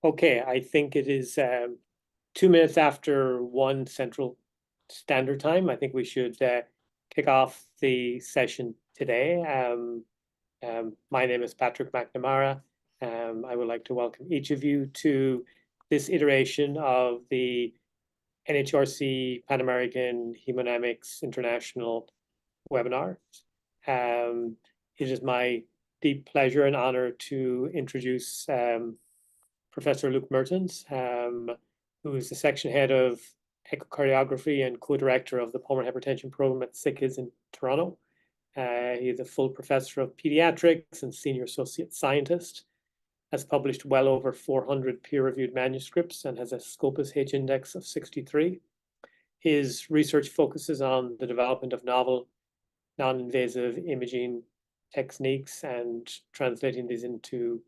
Okay, I think it is 2 minutes after 1 Central Standard Time. I think we should kick off the session today. My name is Patrick McNamara. I would like to welcome each of you to this iteration of the NHRC Pan American Hemodynamics International webinar. It is my deep pleasure and honor to introduce Professor Luke Mertens, who is the section head of echocardiography and co-director of the pulmonary hypertension program at SickKids in Toronto. He is a full professor of pediatrics and senior associate scientist, has published well over 400 peer-reviewed manuscripts and has a Scopus H index of 63. His research focuses on the development of novel, non-invasive imaging techniques and translating these into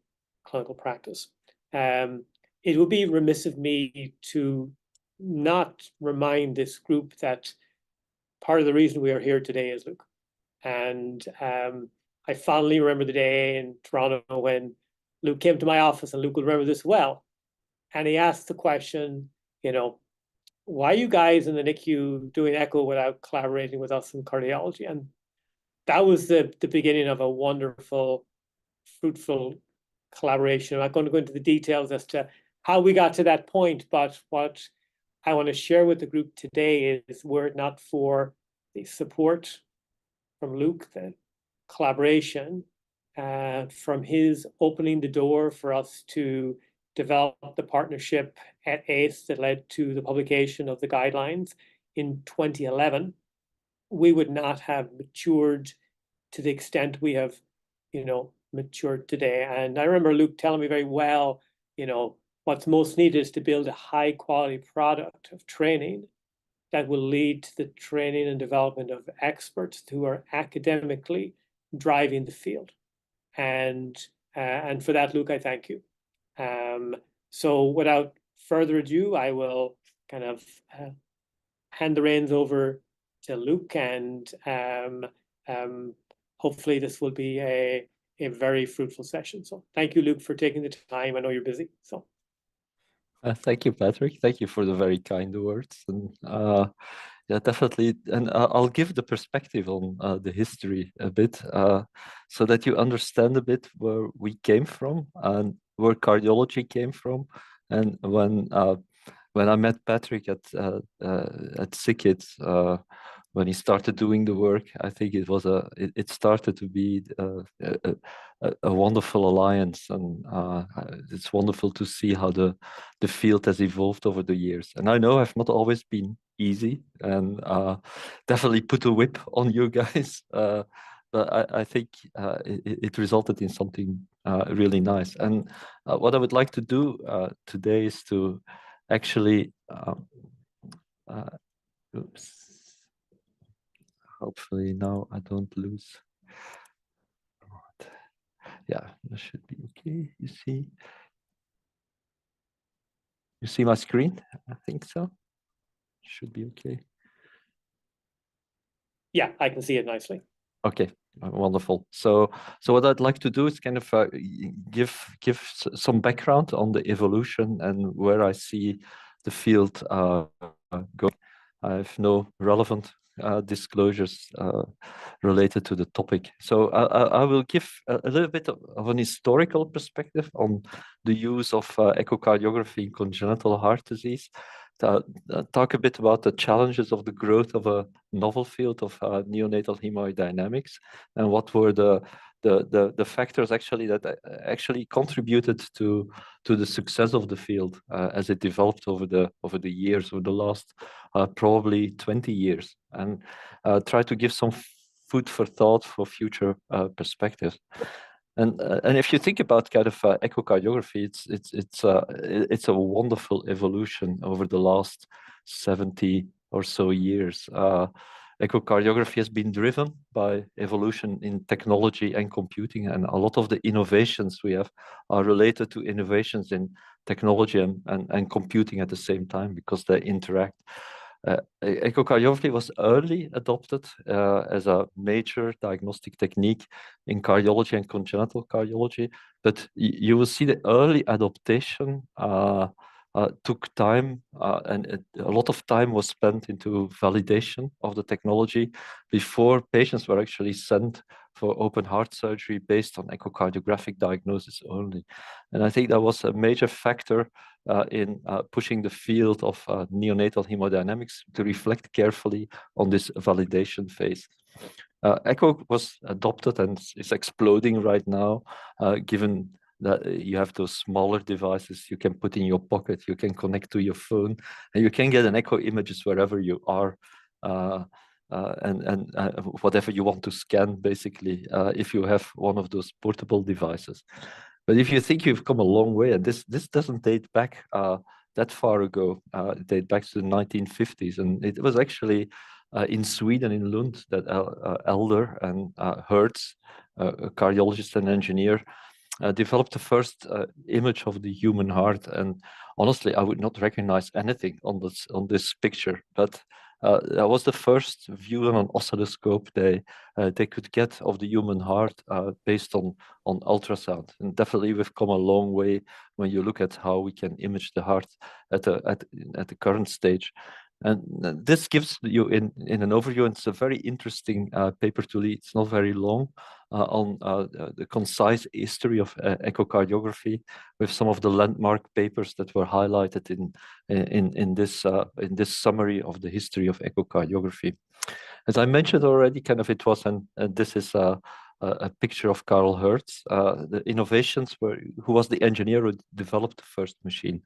clinical practice. It would be remiss of me to not remind this group that part of the reason we are here today is Luke. And I fondly remember the day in Toronto when Luke came to my office, and Luke will remember this well. And he asked the question, why are you guys in the NICU doing echo without collaborating with us in cardiology? And that was the beginning of a wonderful, fruitful collaboration. I'm not going to go into the details as to how we got to that point, but what I want to share with the group today is, were it not for the support from Luke, the collaboration, from his opening the door for us to develop the partnership at ACE that led to the publication of the guidelines in 2011, we would not have matured to the extent we have, matured today. And I remember Luke telling me very well, what's most needed is to build a high quality product of training that will lead to the training and development of experts who are academically driving the field. And for that, Luke, I thank you. So without further ado, I will kind of hand the reins over to Luke, and hopefully this will be a very fruitful session. So thank you, Luke, for taking the time. I know you're busy. So thank you, Patrick. Thank you for the very kind words. And yeah, definitely. And I'll give the perspective on the history a bit, so that you understand a bit where we came from and where cardiology came from. And when I met Patrick at SickKids, when he started doing the work, I think it started to be a wonderful alliance, and it's wonderful to see how the field has evolved over the years. And I know I've not always been easy, and definitely put a whip on you guys, but I think it resulted in something really nice. And what I would like to do today is to actually oops. Hopefully now I don't lose. Yeah, that should be okay. You see my screen? I think so. Should be okay. Yeah, I can see it nicely. Okay, wonderful. So what I'd like to do is kind of give some background on the evolution and where I see the field going. I have no relevant disclosures related to the topic. So I will give a little bit of an historical perspective on the use of echocardiography in congenital heart disease. Talk a bit about the challenges of the growth of a novel field of neonatal hemodynamics, and what were the factors actually that actually contributed to the success of the field as it developed over the years, over the last probably 20 years, and try to give some food for thought for future perspectives. And if you think about kind of echocardiography, it's a wonderful evolution over the last 70 or so years. Echocardiography has been driven by evolution in technology and computing, and a lot of the innovations we have are related to innovations in technology and computing at the same time, because they interact. Echocardiography was early adopted as a major diagnostic technique in cardiology and congenital cardiology, but you will see the early adaptation took time, and a lot of time was spent into validation of the technology before patients were actually sent for open heart surgery based on echocardiographic diagnosis only. And I think that was a major factor in pushing the field of neonatal hemodynamics to reflect carefully on this validation phase. Echo was adopted and is exploding right now, given that you have those smaller devices you can put in your pocket, you can connect to your phone, and you can get an echo images wherever you are. And whatever you want to scan, basically, if you have one of those portable devices. But if you think you've come a long way, and this doesn't date back that far ago, it dates back to the 1950s, and it was actually in Sweden, in Lund, that Elder and Hertz, a cardiologist and engineer, developed the first image of the human heart. And honestly, I would not recognize anything on this picture, but that was the first view on an oscilloscope they could get of the human heart based on ultrasound. And definitely we've come a long way when you look at how we can image the heart at the current stage. And this gives you in an overview, and it's a very interesting paper to read. It's not very long, on the concise history of echocardiography, with some of the landmark papers that were highlighted in this summary of the history of echocardiography. As I mentioned already, kind of it was, and this is a picture of Carl Hertz. The innovations who was the engineer who developed the first machine.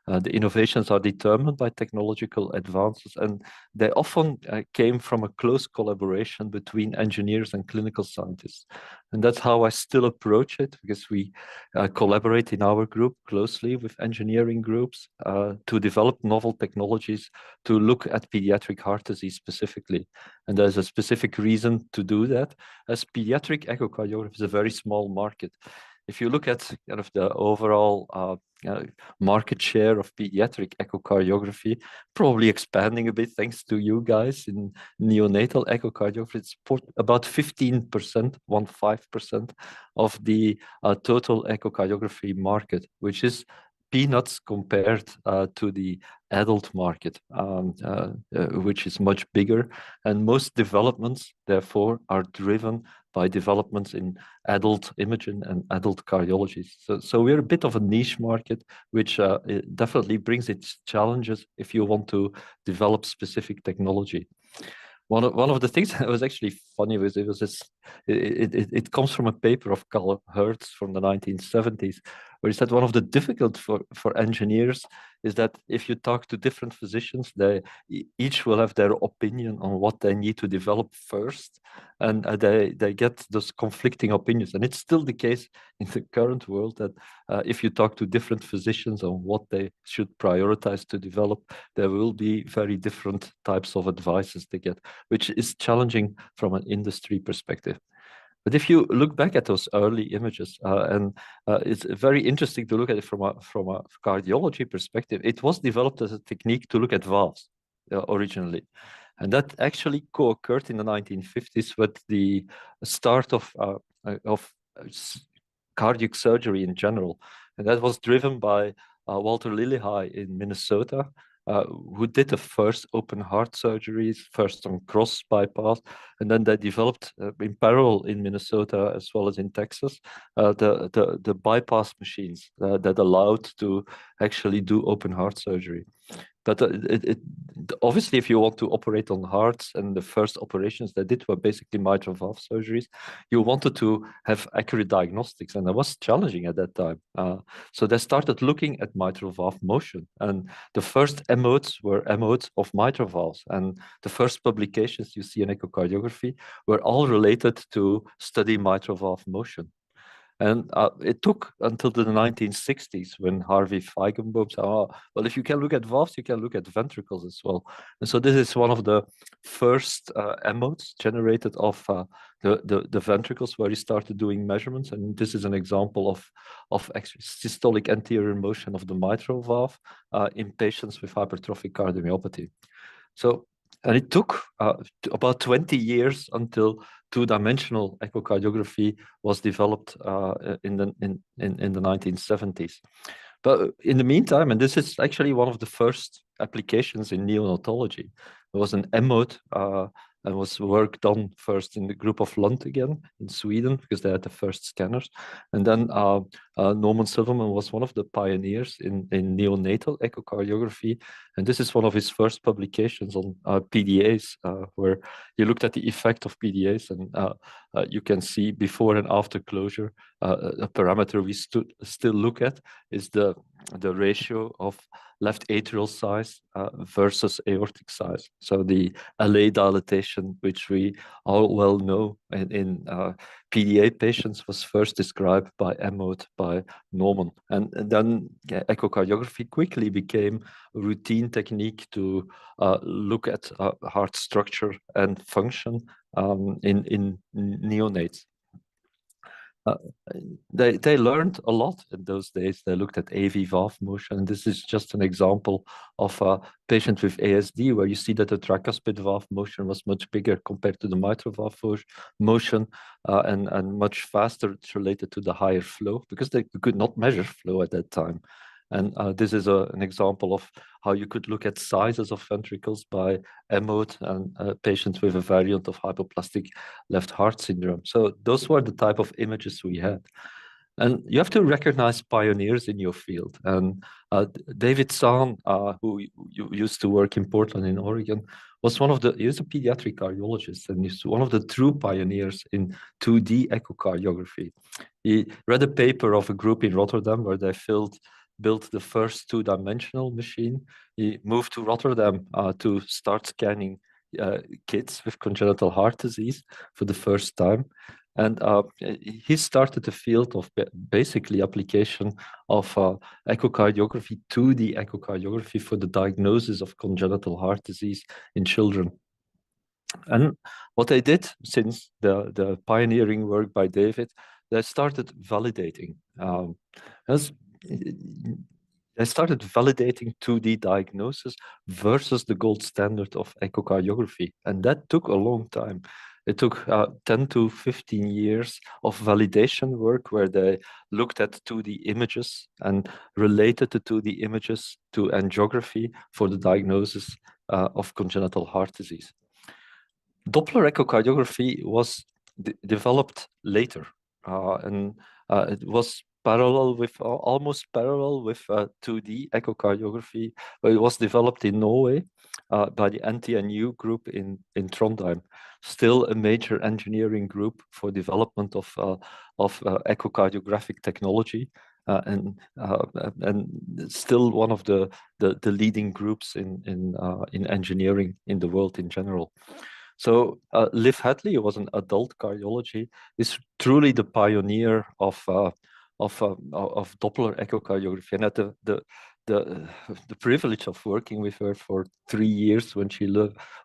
The innovations are determined by technological advances, and they often came from a close collaboration between engineers and clinical scientists. And that's how I still approach it, because we collaborate in our group closely with engineering groups to develop novel technologies to look at pediatric heart disease specifically. And there's a specific reason to do that, as pediatric echocardiography is a very small market. If you look at kind of the overall market share of pediatric echocardiography, probably expanding a bit thanks to you guys in neonatal echocardiography, it's about 15%, 15% of the total echocardiography market, which is peanuts compared to the adult market, which is much bigger. And most developments, therefore, are driven by developments in adult imaging and adult cardiology. So we're a bit of a niche market, which it definitely brings its challenges if you want to develop specific technology. One of the things that was actually funny was it comes from a paper of Carl Hertz from the 1970s, where he said one of the difficult for engineers is that if you talk to different physicians, they each will have their opinion on what they need to develop first, and they get those conflicting opinions. And it's still the case in the current world that if you talk to different physicians on what they should prioritize to develop, there will be very different types of advices they get, which is challenging from an industry perspective. But if you look back at those early images, it's very interesting to look at it from a cardiology perspective. It was developed as a technique to look at valves originally. And that actually co-occurred in the 1950s with the start of cardiac surgery in general. And that was driven by Walter Lillehei in Minnesota, who did the first open heart surgeries, first on cross bypass, and then they developed in parallel in Minnesota as well as in Texas the bypass machines that allowed to actually do open heart surgery. But obviously, if you want to operate on hearts, and the first operations they did were basically mitral valve surgeries, you wanted to have accurate diagnostics, and that was challenging at that time. So they started looking at mitral valve motion, and the first MOs were MOs of mitral valves, and the first publications you see in echocardiography were all related to study mitral valve motion. And it took until the 1960s when Harvey Feigenbaum said, oh, well, if you can look at valves, you can look at ventricles as well. And so this is one of the first MOs generated of the ventricles, where he started doing measurements. And this is an example of systolic anterior motion of the mitral valve in patients with hypertrophic cardiomyopathy. So, and it took about 20 years until two-dimensional echocardiography was developed in the 1970s. But in the meantime, and this is actually one of the first applications in neonatology, there was an M-mode and was work done first in the group of Lund again in Sweden, because they had the first scanners. And then Norman Silverman was one of the pioneers in neonatal echocardiography. And this is one of his first publications on PDAs, where he looked at the effect of PDAs, and you can see before and after closure. A parameter we still look at is the ratio of left atrial size versus aortic size. So the LA dilatation, which we all well know in PDA patients, was first described by M-mode by Norman. And then echocardiography quickly became a routine technique to look at heart structure and function in neonates. They learned a lot in those days. They looked at AV valve motion. And this is just an example of a patient with ASD, where you see that the tricuspid valve motion was much bigger compared to the mitral valve motion, and much faster. It's related to the higher flow, because they could not measure flow at that time. And this is an example of how you could look at sizes of ventricles by M-mode and patients with a variant of hypoplastic left heart syndrome. So those were the type of images we had. And you have to recognize pioneers in your field. And David Sahn, who used to work in Portland in Oregon, was he was a pediatric cardiologist, and he's one of the true pioneers in 2D echocardiography. He read a paper of a group in Rotterdam where they built the first two-dimensional machine. He moved to Rotterdam to start scanning kids with congenital heart disease for the first time. And he started the field of basically application of echocardiography, 2D echocardiography, for the diagnosis of congenital heart disease in children. And what they did, since the pioneering work by David, they started validating. They started validating 2D diagnosis versus the gold standard of echocardiography. And that took a long time. It took 10 to 15 years of validation work, where they looked at 2D images and related the 2D images to angiography for the diagnosis of congenital heart disease. Doppler echocardiography was developed later, and it was almost parallel with 2D echocardiography. It was developed in Norway by the NTNU group in Trondheim, still a major engineering group for development of echocardiographic technology, and still one of the leading groups in engineering in the world in general. So Liv Hadley, who was an adult cardiology, is truly the pioneer of Doppler echocardiography, and had the privilege of working with her for 3 years when she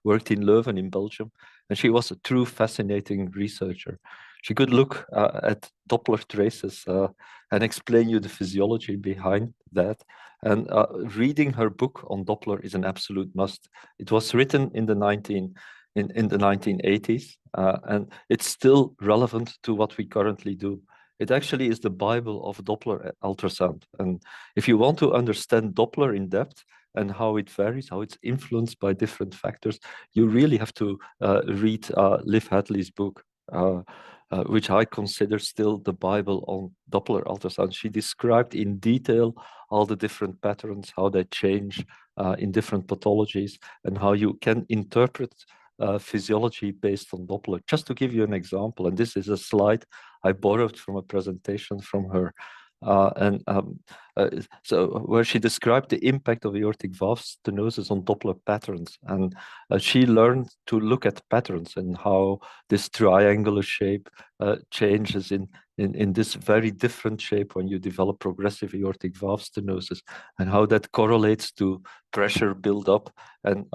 worked in Leuven in Belgium, and she was a true fascinating researcher. She could look at Doppler traces and explain you the physiology behind that. And reading her book on Doppler is an absolute must. It was written in the 1980s, and it's still relevant to what we currently do. It actually is the Bible of Doppler ultrasound. And if you want to understand Doppler in depth and how it varies, how it's influenced by different factors, you really have to read Liv Hadley's book, which I consider still the Bible on Doppler ultrasound. She described in detail all the different patterns, how they change in different pathologies, and how you can interpret physiology based on Doppler. Just to give you an example, and this is a slide I borrowed from a presentation from her, so where she described the impact of aortic valve stenosis on Doppler patterns, and she learned to look at patterns and how this triangular shape changes in this very different shape when you develop progressive aortic valve stenosis, and how that correlates to pressure buildup and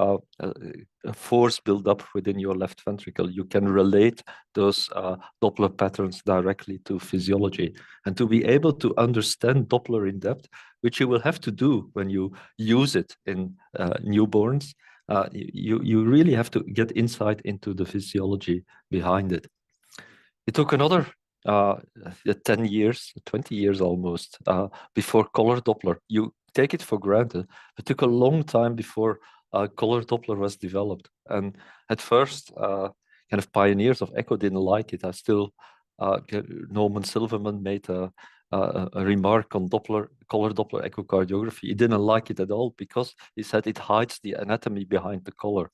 force buildup within your left ventricle. You can relate those Doppler patterns directly to physiology. And to be able to understand Doppler in depth, which you will have to do when you use it in newborns, you really have to get insight into the physiology behind it. It took another 10 years, 20 years almost, before color Doppler. You take it for granted. It took a long time before color Doppler was developed. And at first, kind of pioneers of echo didn't like it. I still, Norman Silverman made a remark on color Doppler echocardiography. He didn't like it at all because he said it hides the anatomy behind the color.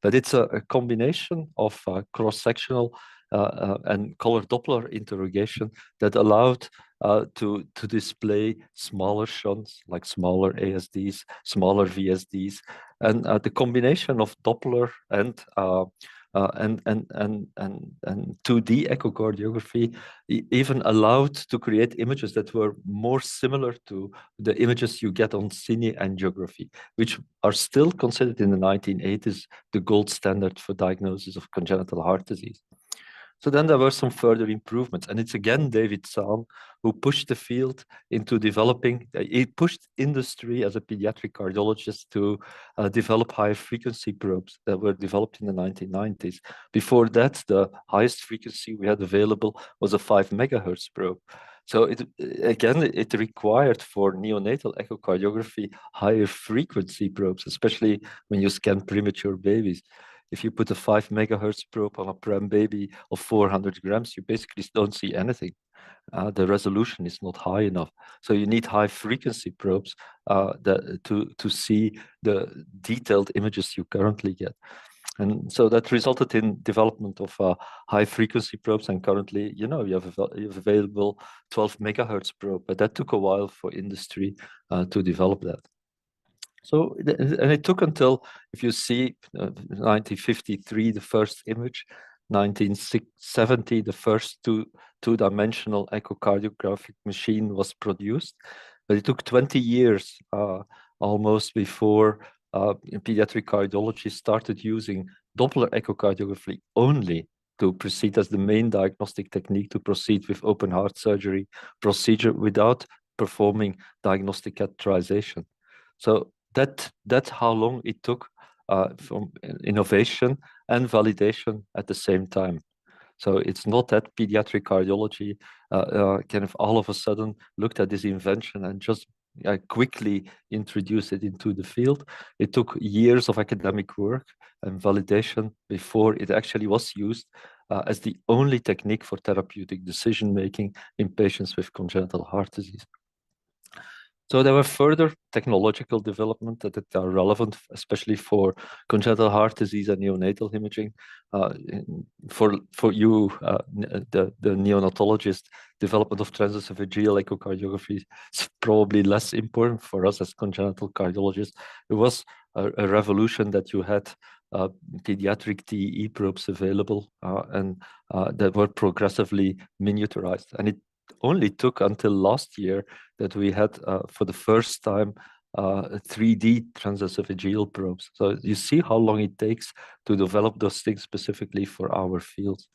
But it's a combination of cross-sectional and color Doppler interrogation that allowed to display smaller shunts, like smaller ASDs, smaller VSDs, and the combination of Doppler and 2D echocardiography even allowed to create images that were more similar to the images you get on cine angiography, which are still considered in the 1980s the gold standard for diagnosis of congenital heart disease. So then there were some further improvements, and it's again David Zahn who pushed the field into developing. He pushed industry as a pediatric cardiologist to develop high frequency probes that were developed in the 1990s. Before that, the highest frequency we had available was a 5 megahertz probe. So it required for neonatal echocardiography higher frequency probes, especially when you scan premature babies. If you put a 5 megahertz probe on a prem baby of 400 grams, you basically don't see anything. The resolution is not high enough. So you need high frequency probes to see the detailed images you currently get. And so that resulted in development of high frequency probes. And currently, you have available 12 megahertz probe, but that took a while for industry to develop that. So, and it took until, if you see 1953, the first image, 1970, the first two-dimensional echocardiographic machine was produced. But it took 20 years almost before pediatric cardiology started using Doppler echocardiography only to proceed as the main diagnostic technique to proceed with open heart surgery procedure without performing diagnostic catheterization. So that's how long it took from innovation and validation at the same time. So it's not that pediatric cardiology kind of all of a sudden looked at this invention and just quickly introduced it into the field. It took years of academic work and validation before it actually was used as the only technique for therapeutic decision-making in patients with congenital heart disease. So there were further technological development that are relevant, especially for congenital heart disease and neonatal imaging. For you, the neonatologist, development of transesophageal echocardiography is probably less important for us as congenital cardiologists. It was a revolution that you had pediatric TEE probes available and that were progressively miniaturized. And it only took until last year that we had, for the first time, 3D transesophageal probes. So you see how long it takes to develop those things specifically for our fields.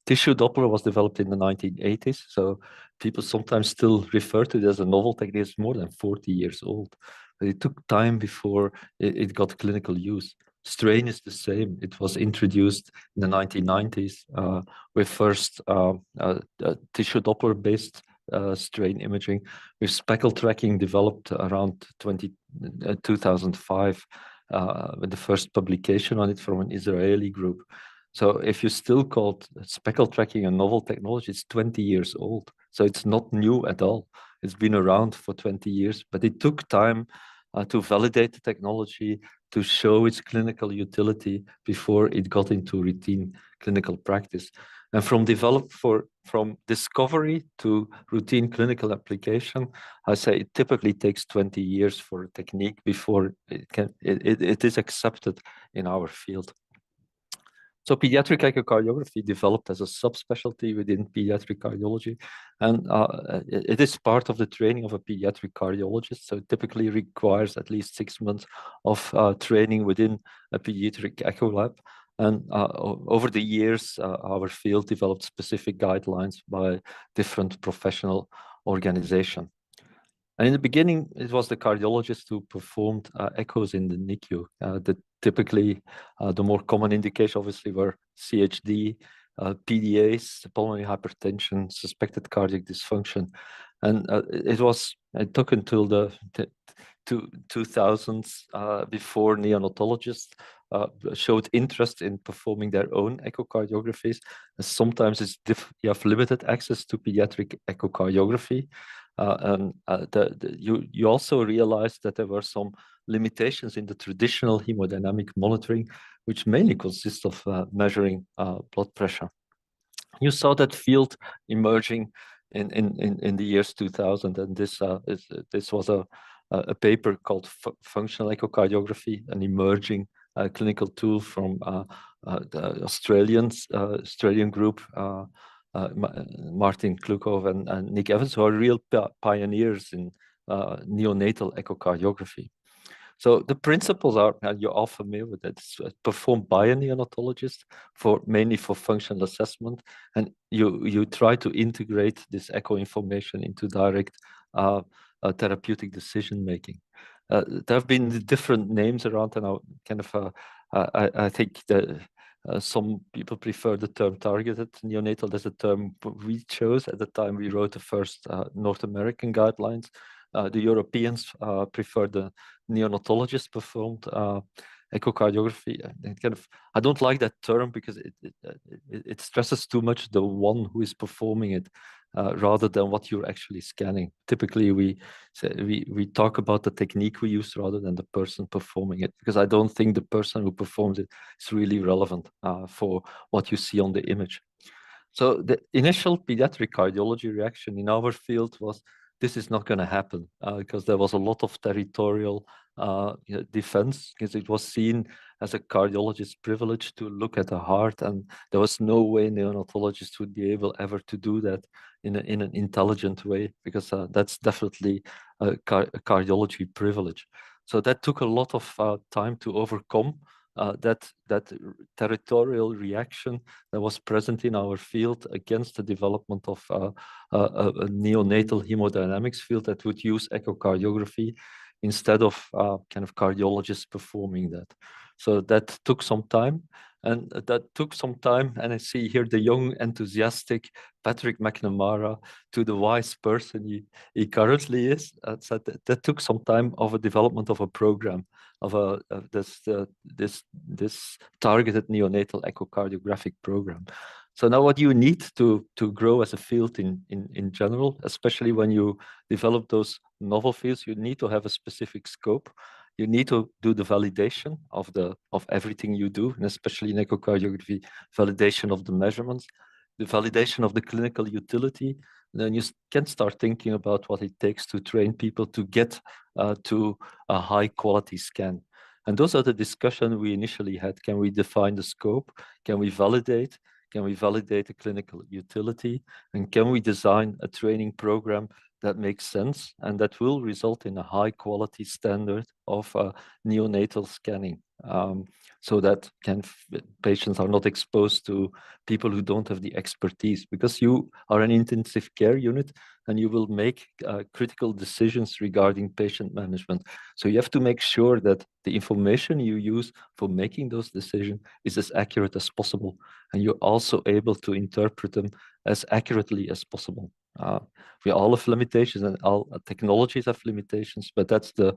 Tissue Doppler was developed in the 1980s, so people sometimes still refer to it as a novel technique. It's more than 40 years old. But it took time before it got clinical use. Strain is the same. It was introduced in the 1990s with first tissue Doppler-based strain imaging, with speckle tracking developed around 2005 with the first publication on it from an Israeli group. So if you still call speckle tracking a novel technology, it's 20 years old. So it's not new at all. It's been around for 20 years, but it took time to validate the technology, to show its clinical utility before it got into routine clinical practice. And from discovery to routine clinical application, I say it typically takes 20 years for a technique before it is accepted in our field. So pediatric echocardiography developed as a subspecialty within pediatric cardiology, and it is part of the training of a pediatric cardiologist. So it typically requires at least 6 months of training within a pediatric echo lab. And over the years, our field developed specific guidelines by different professional organizations. And in the beginning, it was the cardiologist who performed echoes in the NICU. The typically, the more common indication obviously were CHD, PDAs, pulmonary hypertension, suspected cardiac dysfunction. And it took until the 2000s before neonatologists showed interest in performing their own echocardiographies. And sometimes you have limited access to pediatric echocardiography. You also realized that there were some limitations in the traditional hemodynamic monitoring, which mainly consists of measuring blood pressure. You saw that field emerging in the years 2000, and this was a paper called Functional Echocardiography, an emerging clinical tool from the Australian group, Martin Klukov and Nick Evans, who are real pioneers in neonatal echocardiography. So the principles are, and you're all familiar with it, it's performed by a neonatologist mainly for functional assessment, and you try to integrate this echo information into direct therapeutic decision making. There have been different names around, and I think that some people prefer the term targeted neonatal. That's a term we chose at the time we wrote the first North American guidelines. The Europeans prefer the neonatologist performed echocardiography. I don't like that term because it stresses too much the one who is performing it rather than what you're actually scanning. Typically, we talk about the technique we use rather than the person performing it, because I don't think the person who performs it is really relevant for what you see on the image. So the initial pediatric cardiology reaction in our field was, this is not going to happen, because there was a lot of territorial defense, because it was seen as a cardiologist's privilege to look at the heart, and there was no way neonatologists would be able ever to do that in an intelligent way, because that's definitely a cardiology privilege. So that took a lot of time to overcome that territorial reaction that was present in our field against the development of a neonatal hemodynamics field that would use echocardiography instead of kind of cardiologists performing that. So that took some time, and I see here the young, enthusiastic Patrick McNamara to the wise person he currently is. So that took some time of a development of a program of this targeted neonatal echocardiographic program. So now what you need to grow as a field in general, especially when you develop those novel fields, you need to have a specific scope. You need to do the validation of everything you do, and especially in echocardiography, validation of the measurements, the validation of the clinical utility. Then you can start thinking about what it takes to train people to get to a high quality scan. And those are the discussions we initially had. Can we define the scope? Can we validate? Can we validate the clinical utility? And can we design a training program that makes sense and that will result in a high quality standard of neonatal scanning, so that patients are not exposed to people who don't have the expertise, because you are an intensive care unit and you will make critical decisions regarding patient management. So you have to make sure that the information you use for making those decisions is as accurate as possible, and you're also able to interpret them as accurately as possible. We all have limitations, and all technologies have limitations, but that's the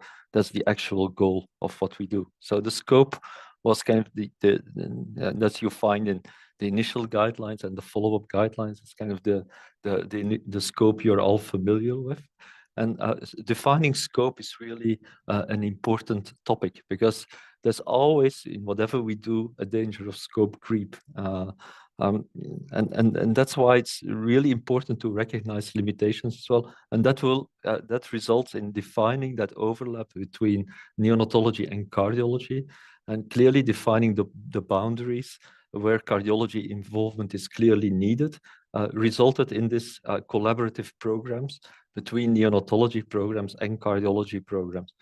actual goal of what we do. So the scope was kind of that you find in the initial guidelines and the follow-up guidelines. It's kind of the scope you're all familiar with. And defining scope is really an important topic, because there's always, in whatever we do, a danger of scope creep. And that's why it's really important to recognize limitations as well. And that results in defining that overlap between neonatology and cardiology, and clearly defining the boundaries where cardiology involvement is clearly needed, resulted in this collaborative programs between neonatology programs and cardiology programs.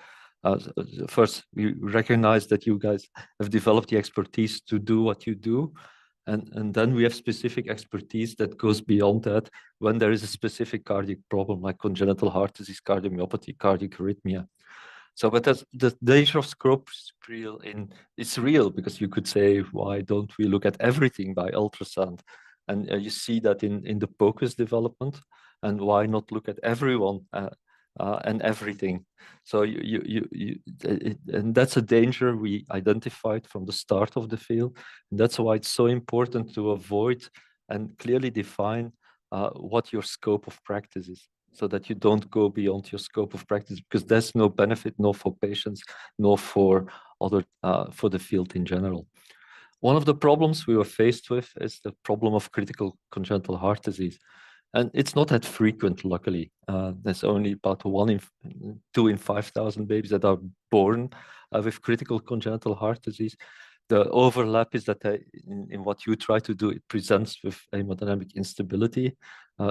First, we recognize that you guys have developed the expertise to do what you do. And then we have specific expertise that goes beyond that when there is a specific cardiac problem, like congenital heart disease, cardiomyopathy, cardiac arrhythmia. So, but the danger of scope it's real, because you could say, why don't we look at everything by ultrasound? And you see that in the POCUS development, and why not look at everyone and everything? So and that's a danger we identified from the start of the field. And that's why it's so important to avoid and clearly define what your scope of practice is, so that you don't go beyond your scope of practice, because there's no benefit, nor for patients, nor for for the field in general. One of the problems we were faced with is the problem of critical congenital heart disease. And it's not that frequent, luckily. There's only about 2 in 5,000 babies that are born with critical congenital heart disease. The overlap is that in what you try to do, it presents with hemodynamic instability.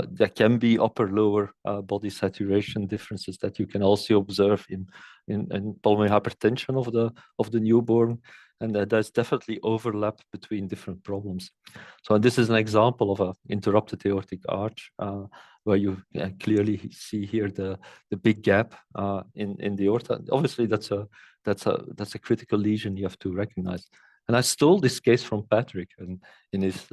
There can be upper-lower body saturation differences that you can also observe in pulmonary hypertension of the newborn. And there's definitely overlap between different problems. So this is an example of an interrupted aortic arch, where you clearly see here the big gap in the aorta. Obviously, that's a critical lesion you have to recognize. And I stole this case from Patrick, and in his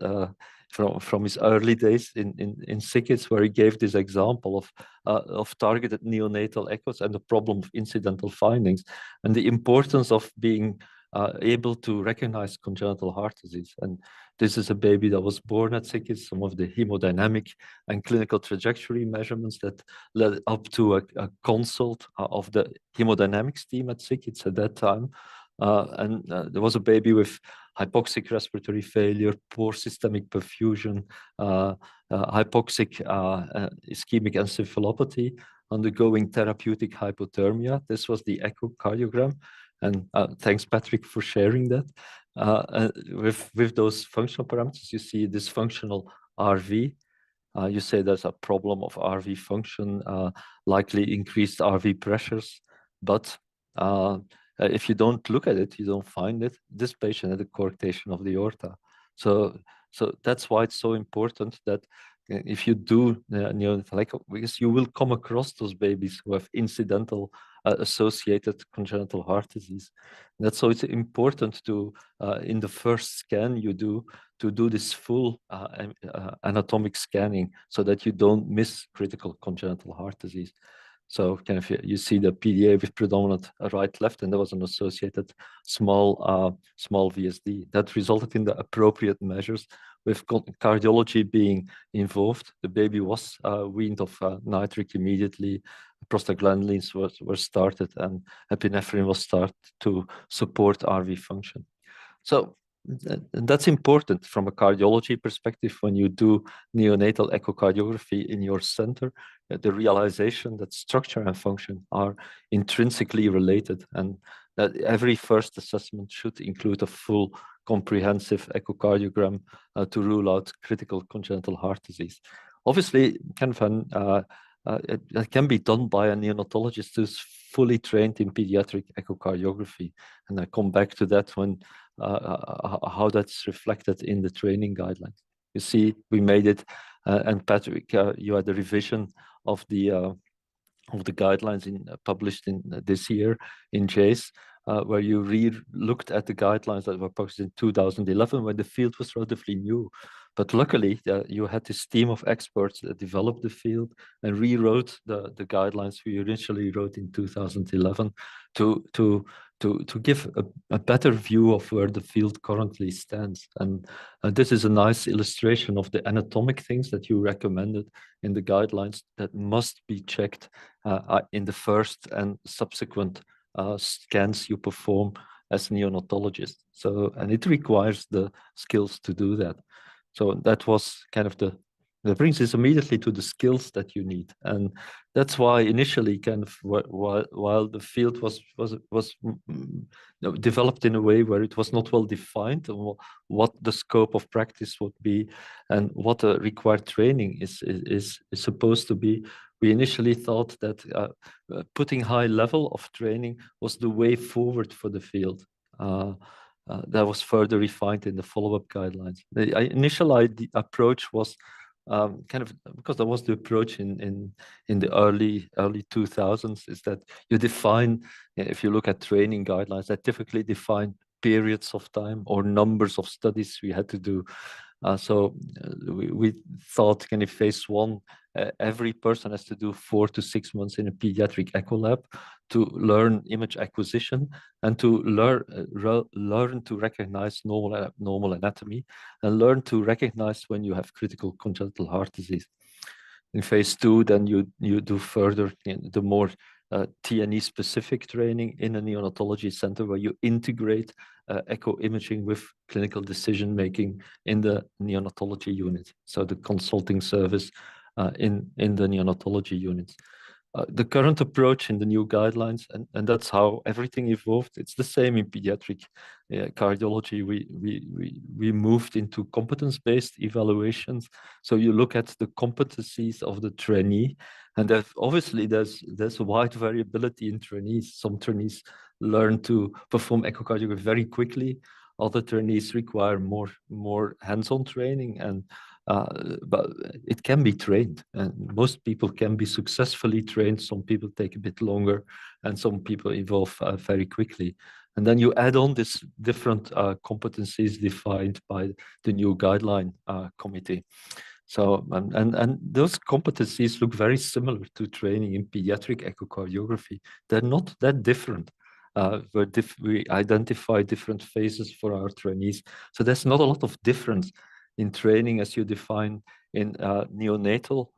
from his early days in SICKITS, where he gave this example of targeted neonatal echoes and the problem of incidental findings, and the importance of being able to recognize congenital heart disease. And this is a baby that was born at SICKITS. Some of the hemodynamic and clinical trajectory measurements that led up to a consult of the hemodynamics team at SICKITS at that time. There was a baby with hypoxic respiratory failure, poor systemic perfusion, hypoxic ischemic encephalopathy, undergoing therapeutic hypothermia. This was the echocardiogram. And thanks, Patrick, for sharing that. With those functional parameters, you see dysfunctional RV. You say there's a problem of RV function, likely increased RV pressures. But if you don't look at it, you don't find it. This patient had a coarctation of the aorta. So that's why it's so important that if you do neonatal echo, because you will come across those babies who have incidental associated congenital heart disease. That's so it's important to, in the first scan you do, to do this full anatomic scanning, so that you don't miss critical congenital heart disease. So kind of you see the PDA with predominant right-left, and there was an associated small VSD that resulted in the appropriate measures, with cardiology being involved. The baby was weaned of nitric immediately. Prostaglandins were started, and epinephrine was started to support RV function. So that's important from a cardiology perspective. When you do neonatal echocardiography in your center, the realization that structure and function are intrinsically related, and that every first assessment should include a full comprehensive echocardiogram to rule out critical congenital heart disease. Obviously, kind of it can be done by a neonatologist who's fully trained in pediatric echocardiography, and I come back to that when how that's reflected in the training guidelines. You see, we made it, and Patrick, you had the revision of the guidelines published in this year in JACE, where you looked at the guidelines that were published in 2011, when the field was relatively new. But luckily, you had this team of experts that developed the field and rewrote the guidelines we initially wrote in 2011 to give a better view of where the field currently stands. And this is a nice illustration of the anatomic things that you recommended in the guidelines that must be checked in the first and subsequent scans you perform as a neonatologist. So, and it requires the skills to do that. So that was kind of that brings us immediately to the skills that you need. And that's why initially, kind of while the field was developed in a way where it was not well defined, what the scope of practice would be and what the required training is supposed to be, we initially thought that putting high level of training was the way forward for the field. That was further refined in the follow-up guidelines. The initial approach was kind of because that was the approach in the early 2000s, is that you define, if you look at training guidelines, that typically define periods of time or numbers of studies we had to do. So we thought kind of phase one, every person has to do 4 to 6 months in a pediatric echo lab to learn image acquisition and to learn to recognize normal anatomy and learn to recognize when you have critical congenital heart disease. In phase two, then you do further the more T&E specific training in a neonatology center where you integrate echo imaging with clinical decision making in the neonatology unit. So the consulting service in the neonatology units. The current approach in the new guidelines, and that's how everything evolved. It's the same in pediatric cardiology. We moved into competence-based evaluations. So you look at the competencies of the trainee, and obviously there's a wide variability in trainees. Some trainees learn to perform echocardiography very quickly. Other trainees require more hands-on training, and but it can be trained, and most people can be successfully trained. Some people take a bit longer, and some people evolve very quickly. And then you add on this different competencies defined by the new guideline committee. So, and those competencies look very similar to training in pediatric echocardiography. They're not that different. We identify different phases for our trainees. So there's not a lot of difference in training as you define in neonatal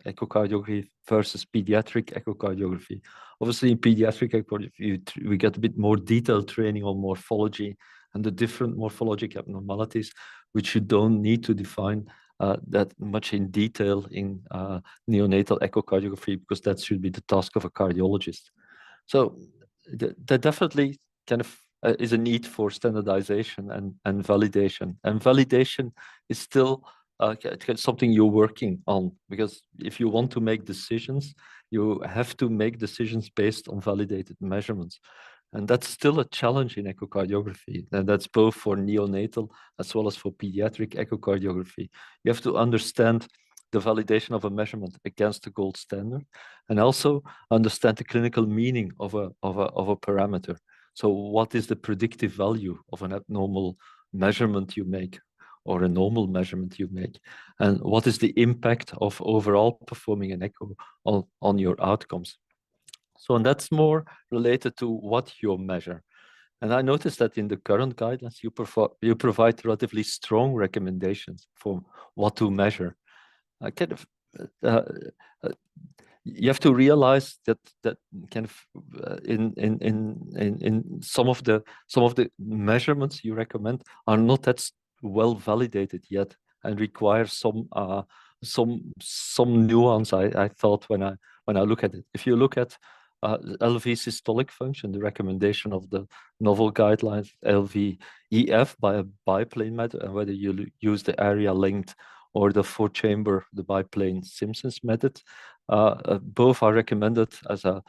echocardiography versus pediatric echocardiography. Obviously, in pediatric echocardiography, we get a bit more detailed training on morphology and the different morphologic abnormalities, which you don't need to define that much in detail in neonatal echocardiography, because that should be the task of a cardiologist. So there definitely kind of is a need for standardization and validation. And validation is still something you're working on, because if you want to make decisions, you have to make decisions based on validated measurements. And that's still a challenge in echocardiography. And that's both for neonatal as well as for pediatric echocardiography. You have to understand the validation of a measurement against the gold standard, and also understand the clinical meaning of a parameter. So what is the predictive value of an abnormal measurement you make or a normal measurement you make? And what is the impact of overall performing an echo on your outcomes? So, and that's more related to what you measure. And I noticed that in the current guidelines, you provide relatively strong recommendations for what to measure. I kind of you have to realize that kind of in some of the measurements you recommend are not that well validated yet and require some nuance. I thought when I look at it, if you look at LV systolic function, the recommendation of the novel guidelines, LVEF by a biplane method, and whether you use the area length or the 4-chamber, the biplane Simpson's method, both are recommended as a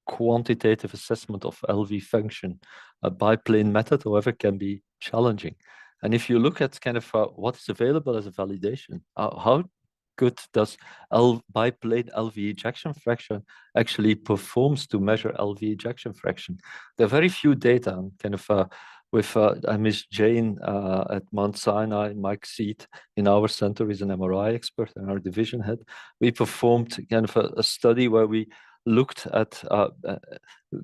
quantitative assessment of LV function. A biplane method, however, can be challenging. And if you look at kind of what is available as a validation, how good does biplane LV ejection fraction actually performs to measure LV ejection fraction? There are very few data, and kind of with Ms. Jane at Mount Sinai, Mike Seat in our center is an MRI expert and our division head. We performed kind of a study where we looked at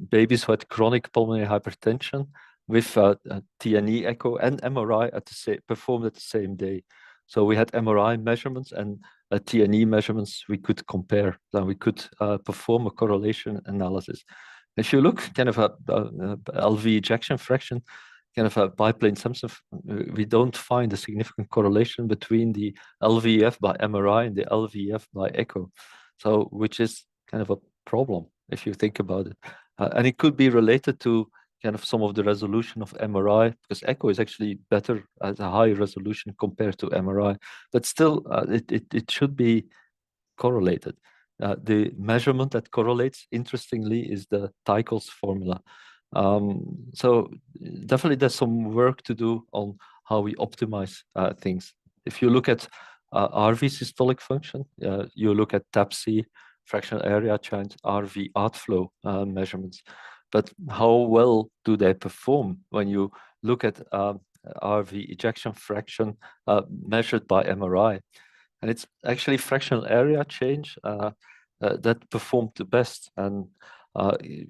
babies who had chronic pulmonary hypertension with T&E echo and MRI performed at the same day. So we had MRI measurements and T&E measurements we could compare. Then we could perform a correlation analysis. If you look kind of at LV ejection fraction, kind of a biplane Simpson, we don't find a significant correlation between the LVEF by MRI and the LVEF by echo. So, which is kind of a problem if you think about it. And it could be related to kind of some of the resolution of MRI, because echo is actually better at a high resolution compared to MRI, but still it should be correlated. The measurement that correlates, interestingly, is the Tychel's formula. So definitely there's some work to do on how we optimize things. If you look at RV systolic function. You look at TAPC, fractional area change, RV outflow measurements. But how well do they perform when you look at RV ejection fraction measured by MRI? And it's actually fractional area change that performed the best. And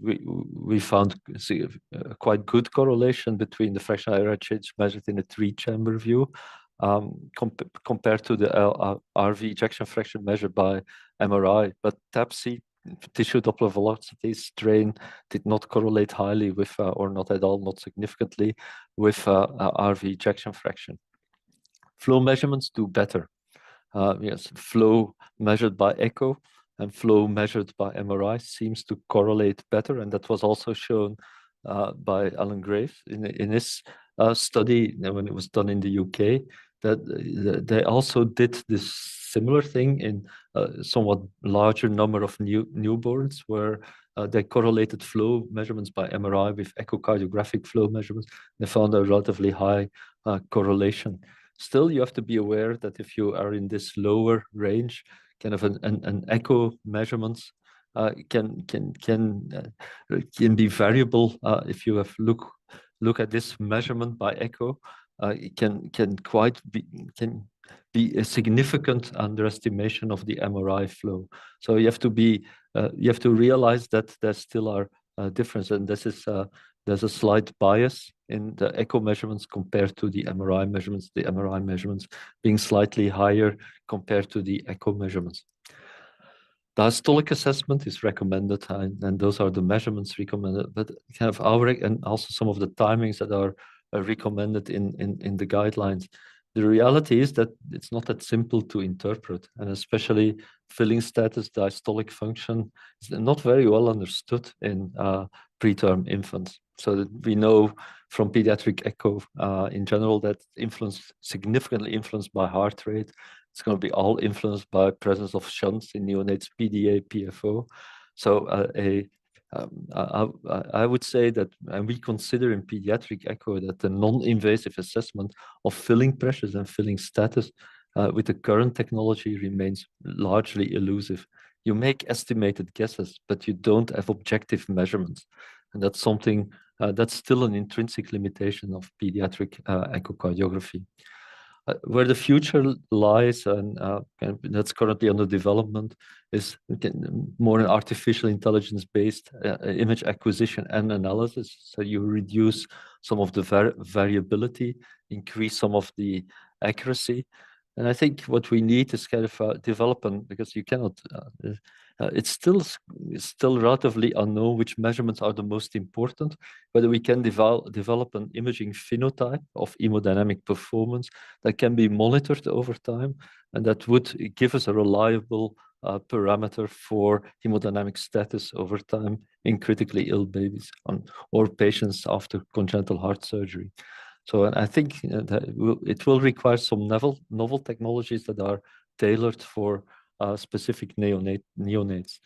we found quite good correlation between the fractional area change measured in a 3-chamber view compared to the RV ejection fraction measured by MRI. But TAPC, tissue Doppler velocity strain, did not correlate highly with, or not at all, not significantly, with RV ejection fraction. Flow measurements do better. Yes, flow measured by echo and flow measured by MRI seems to correlate better, and that was also shown by Alan Graves in his study when it was done in the UK. That they also did this similar thing in a somewhat larger number of newborns, where they correlated flow measurements by MRI with echocardiographic flow measurements. They found a relatively high correlation. Still, you have to be aware that if you are in this lower range, kind of an echo measurements can be variable. If you have look at this measurement by echo, it can be a significant underestimation of the MRI flow. So you have to realize that there still are differences, and this is there's a slight bias in the echo measurements compared to the MRI measurements, the MRI measurements being slightly higher compared to the echo measurements. Diastolic assessment is recommended, and those are the measurements recommended, but kind of and also some of the timings that are recommended in the guidelines. The reality is that it's not that simple to interpret, and especially filling status, diastolic function is not very well understood in preterm infants. So that we know from pediatric echo in general that significantly influenced by heart rate. It's going to be all influenced by presence of shunts in neonates, PDA, PFO. So I would say that, and we consider in pediatric echo that the non-invasive assessment of filling pressures and filling status with the current technology remains largely elusive. You make estimated guesses, but you don't have objective measurements. And that's something that's still an intrinsic limitation of pediatric echocardiography. Where the future lies, and that's currently under development, is more an artificial intelligence-based image acquisition and analysis. So you reduce some of the variability, increase some of the accuracy. And I think what we need is kind of development, because you cannot, it's still relatively unknown which measurements are the most important, whether we can develop an imaging phenotype of hemodynamic performance that can be monitored over time, and that would give us a reliable parameter for hemodynamic status over time in critically ill babies or patients after congenital heart surgery. So I think that it will require some novel technologies that are tailored for specific neonates.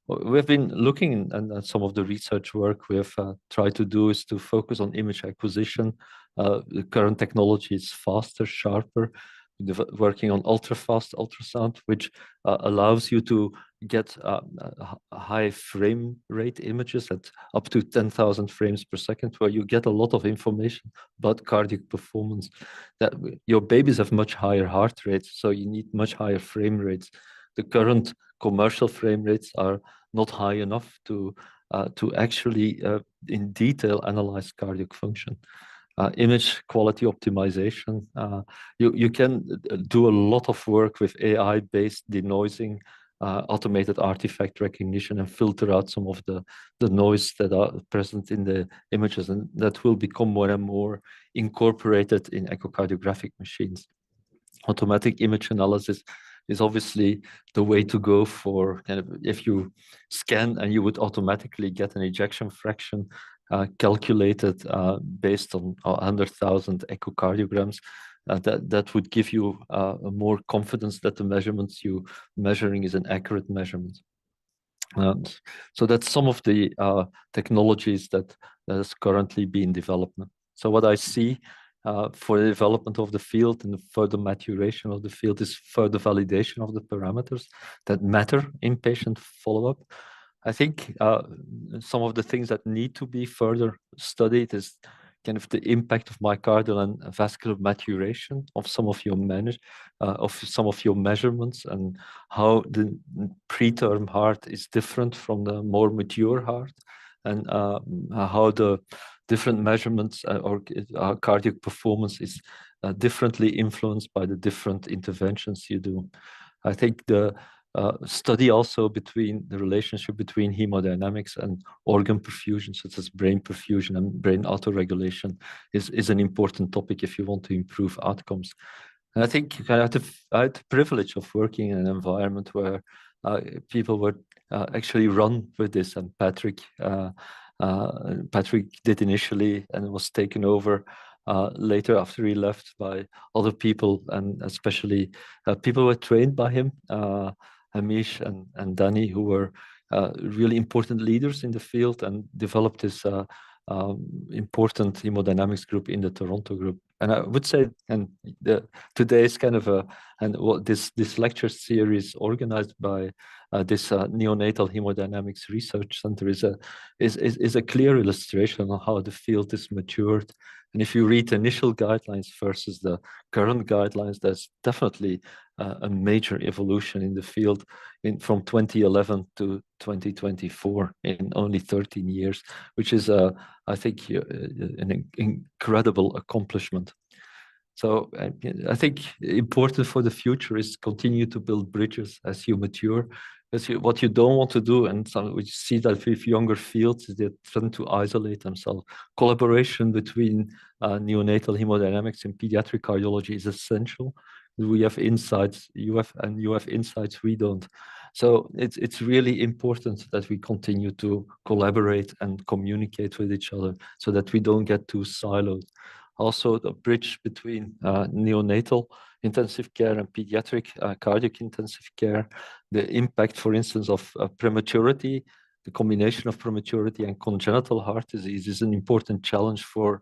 We've been looking at some of the research work we have tried to do is to focus on image acquisition. The current technology is faster, sharper, working on ultra-fast ultrasound, which allows you to get high frame rate images at up to 10,000 frames per second, where you get a lot of information about cardiac performance. That your babies have much higher heart rates, so you need much higher frame rates. The current commercial frame rates are not high enough to actually in detail analyze cardiac function. Image quality optimization. You can do a lot of work with AI-based denoising, automated artifact recognition, and filter out some of the noise that are present in the images, and that will become more and more incorporated in echocardiographic machines. Automatic image analysis is obviously the way to go for kind of, if you scan and you would automatically get an ejection fraction calculated based on 100,000 echocardiograms, that would give you more confidence that the measurements you measuring is an accurate measurement. So that's some of the technologies that is currently being developed. So what I see for the development of the field and the further maturation of the field is further validation of the parameters that matter in patient follow-up. I think some of the things that need to be further studied is kind of the impact of myocardial and vascular maturation of some of your measurements, and how the preterm heart is different from the more mature heart, and how the different measurements or cardiac performance is differently influenced by the different interventions you do. I think the study also between the relationship between hemodynamics and organ perfusion, such as brain perfusion and brain autoregulation, is an important topic if you want to improve outcomes. And I think I had the privilege of working in an environment where people were actually run with this, and Patrick did initially, and it was taken over later after he left by other people, and especially people who were trained by him, Hamish and Danny, who were really important leaders in the field and developed this important hemodynamics group in the Toronto group. And I would say, and today is kind of this lecture series organized by this Neonatal Hemodynamics Research Center is a clear illustration of how the field is matured. And if you read initial guidelines versus the current guidelines, there's definitely a major evolution in the field from 2011 to 2024 in only 13 years, which is, I think, an incredible accomplishment. So I think important for the future is continue to build bridges as you mature. What you don't want to do, and we see that with younger fields, is they tend to isolate themselves. Collaboration between neonatal hemodynamics and pediatric cardiology is essential. We have insights, you have insights we don't. So it's really important that we continue to collaborate and communicate with each other so that we don't get too siloed. Also, the bridge between neonatal intensive care and pediatric cardiac intensive care, the impact, for instance, of prematurity, the combination of prematurity and congenital heart disease is an important challenge for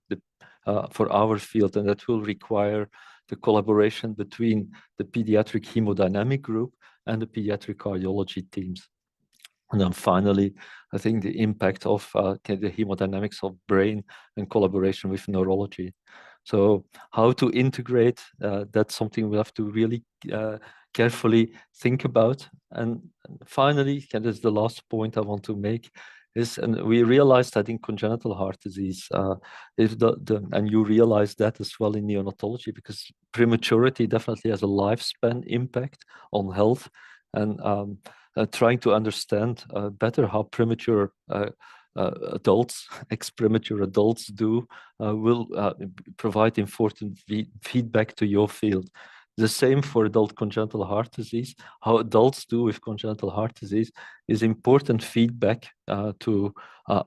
our field, and that will require the collaboration between the pediatric hemodynamic group and the pediatric cardiology teams. And then finally, I think the impact of the hemodynamics of brain and collaboration with neurology. So how to integrate, that's something we have to really carefully think about. And finally, and this is the last point I want to make, is, and we realized that in congenital heart disease, and you realize that as well in neonatology, because prematurity definitely has a lifespan impact on health, and trying to understand better how premature adults, ex-premature adults do, will provide important feedback to your field. The same for adult congenital heart disease. How adults do with congenital heart disease is important feedback to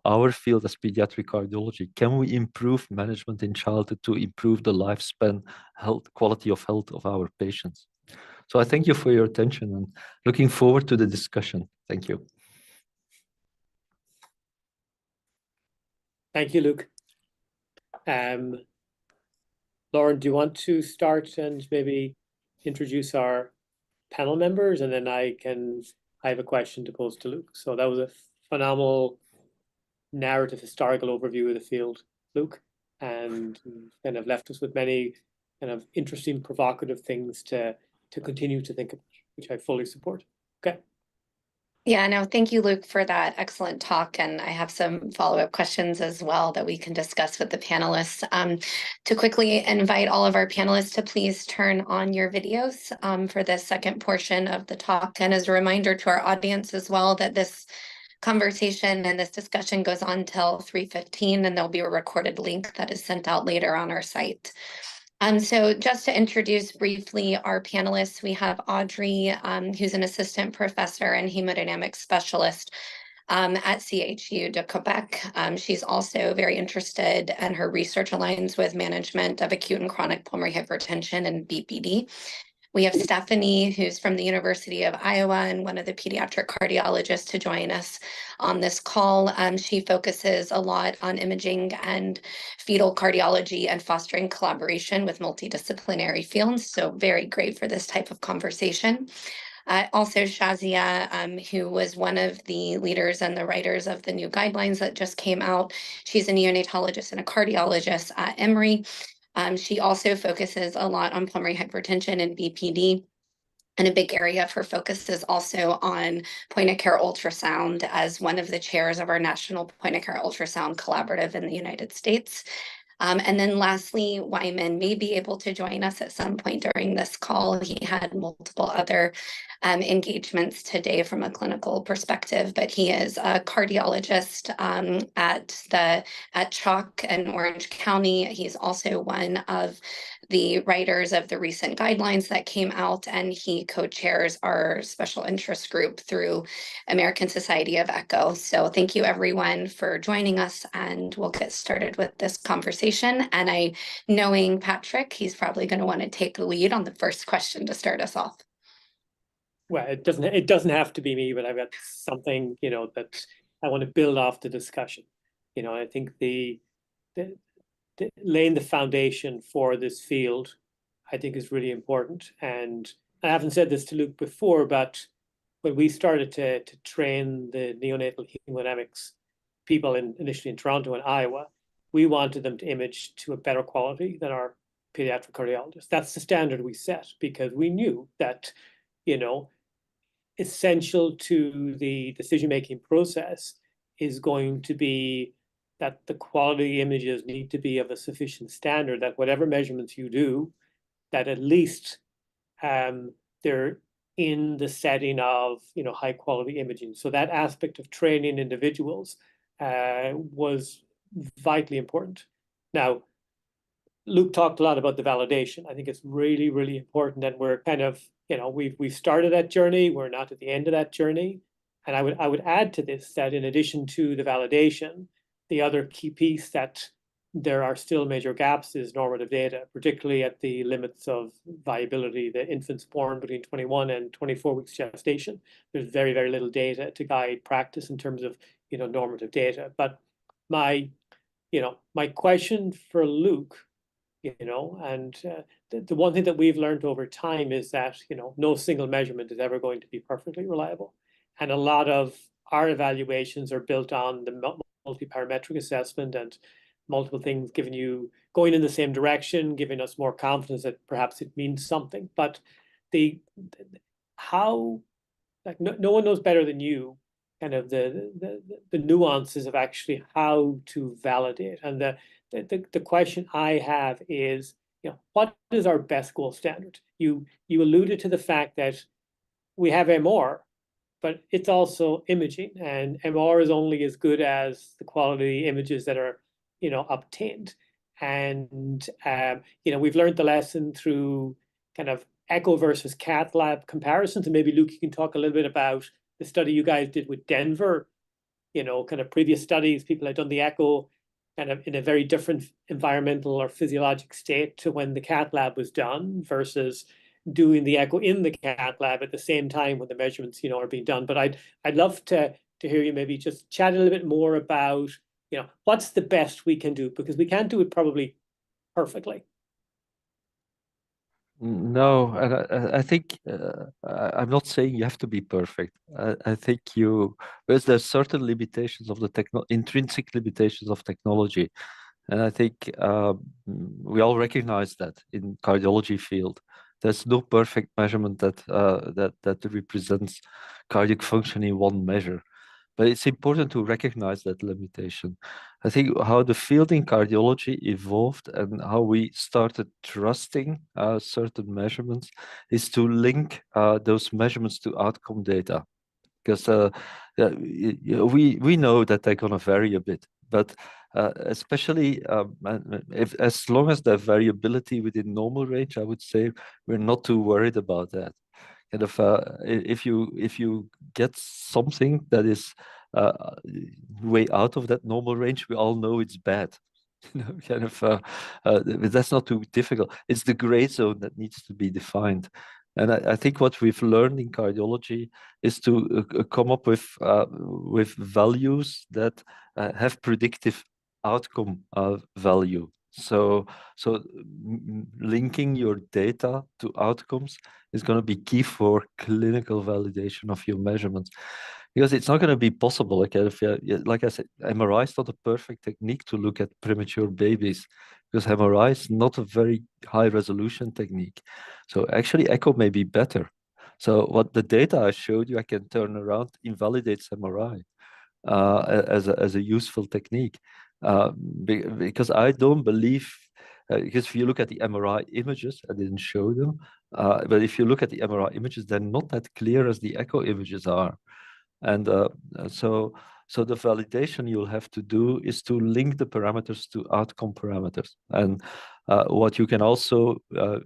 our field as pediatric cardiology. Can we improve management in childhood to improve the lifespan, quality of health of our patients? So I thank you for your attention and looking forward to the discussion. Thank you. Thank you, Luke. Lauren, do you want to start and maybe introduce our panel members, and then I have a question to pose to Luke. So that was a phenomenal narrative, historical overview of the field, Luke, and kind of left us with many kind of interesting, provocative things to continue to think about, which I fully support. Okay. Yeah, no, thank you, Luke, for that excellent talk. And I have some follow-up questions as well that we can discuss with the panelists. To quickly invite all of our panelists to please turn on your videos for this second portion of the talk. And as a reminder to our audience as well, that this conversation and this discussion goes on till 3:15, and there'll be a recorded link that is sent out later on our site. So just to introduce briefly our panelists, we have Audrey, who's an assistant professor and hemodynamics specialist at CHU de Quebec. She's also very interested, and her research aligns with management of acute and chronic pulmonary hypertension and BPD. We have Stephanie, who's from the University of Iowa and one of the pediatric cardiologists, to join us on this call. She focuses a lot on imaging and fetal cardiology and fostering collaboration with multidisciplinary fields. So very great for this type of conversation. Also Shazia, who was one of the leaders and the writers of the new guidelines that just came out. She's a neonatologist and a cardiologist at Emory. She also focuses a lot on pulmonary hypertension and BPD. And a big area of her focus is also on point-of-care ultrasound as one of the chairs of our National Point-of-Care Ultrasound Collaborative in the United States. And then lastly, Wyman may be able to join us at some point during this call. He had multiple other engagements today from a clinical perspective, but he is a cardiologist at Chalk in Orange County. He's also one of the writers of the recent guidelines that came out, and he co-chairs our special interest group through American Society of Echo. So thank you everyone for joining us, and we'll get started with this conversation. And knowing Patrick, he's probably going to want to take the lead on the first question to start us off. Well, it doesn't have to be me, but I've got something, that I want to build off the discussion. I think the laying the foundation for this field, I think, is really important. And I haven't said this to Luke before, but when we started to train the neonatal hemodynamics people initially in Toronto and Iowa, we wanted them to image to a better quality than our pediatric cardiologists. That's the standard we set, because we knew that, essential to the decision-making process is going to be that the quality images need to be of a sufficient standard, that whatever measurements you do, that at least they're in the setting of high quality imaging. So that aspect of training individuals was vitally important. Now, Luke talked a lot about the validation. I think it's really, really important that we're kind of, we've started that journey. We're not at the end of that journey. And I would add to this that in addition to the validation, the other key piece that there are still major gaps is normative data, particularly at the limits of viability. The infants born between 21 and 24 weeks gestation, there's very, very little data to guide practice in terms of, normative data. But my question for Luke, and the one thing that we've learned over time is that, no single measurement is ever going to be perfectly reliable. And a lot of our evaluations are built on the multi-parametric assessment and multiple things going in the same direction, giving us more confidence that perhaps it means something. But no one knows better than you kind of the nuances of actually how to validate. And the question I have is, what is our best gold standard? You alluded to the fact that we have MR, but it's also imaging, and MR is only as good as the quality images that are, obtained. And, we've learned the lesson through kind of echo versus cath lab comparisons. And maybe Luke, you can talk a little bit about the study you guys did with Denver, kind of previous studies, people had done the echo kind of in a very different environmental or physiologic state to when the cath lab was done versus doing the echo in the cath lab at the same time when the measurements, are being done. But I'd love to hear you maybe just chat a little bit more about, what's the best we can do, because we can't do it probably perfectly. No, and I think I'm not saying you have to be perfect. I think there's certain limitations of the intrinsic limitations of technology, and I think we all recognize that in cardiology field. There's no perfect measurement that represents cardiac function in one measure. But it's important to recognize that limitation. I think how the field in cardiology evolved and how we started trusting certain measurements is to link those measurements to outcome data. Because we know that they're going to vary a bit, but especially as long as there's variability within normal range, I would say we're not too worried about that. Kind of if you get something that is way out of that normal range, we all know it's bad. Kind of that's not too difficult. It's the gray zone that needs to be defined. And I think what we've learned in cardiology is to come up with values that have predictive outcome value. So linking your data to outcomes is going to be key for clinical validation of your measurements, because it's not going to be possible. Like I said, MRI is not a perfect technique to look at premature babies, because MRI is not a very high resolution technique. So actually echo may be better. So what the data I showed you, I can turn around, invalidates MRI as a useful technique. Because I don't believe, because if you look at the MRI images, I didn't show them, but if you look at the MRI images, they're not that clear as the echo images are. And so the validation you'll have to do is to link the parameters to outcome parameters. And what you can also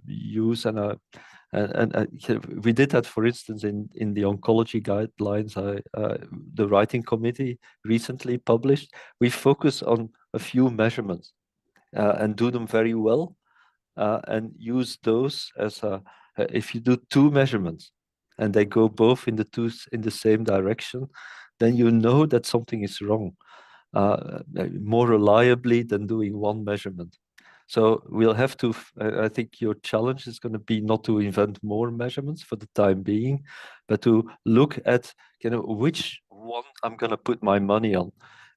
use, and we did that, for instance, in the oncology guidelines the writing committee recently published. We focus on a few measurements and do them very well, and use those as if you do 2 measurements and they go both in the same direction, then you know that something is wrong more reliably than doing 1 measurement. So we'll have to, I think your challenge is going to be not to invent more measurements for the time being, but to look at which one I'm going to put my money on.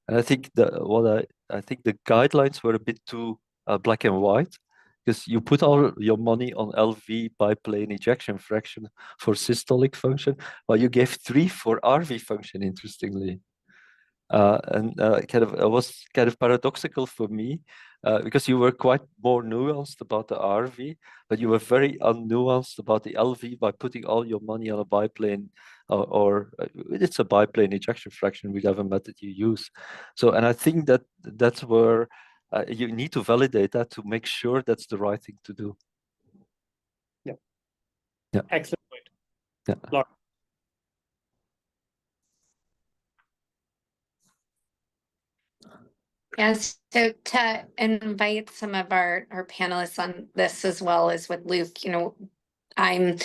And I think I think the guidelines were a bit too black and white, because you put all your money on LV biplane ejection fraction for systolic function, while you gave 3 for RV function, interestingly. It was kind of paradoxical for me, because you were quite more nuanced about the RV, but you were very unnuanced about the LV by putting all your money on a biplane, or it's a biplane ejection fraction, whichever method you use. So, and I think that's where you need to validate that to make sure that's the right thing to do. Yeah. Yeah. Excellent point. Yeah. Laura. Yes, so to invite some of our panelists on this, as well as with Luke, I'm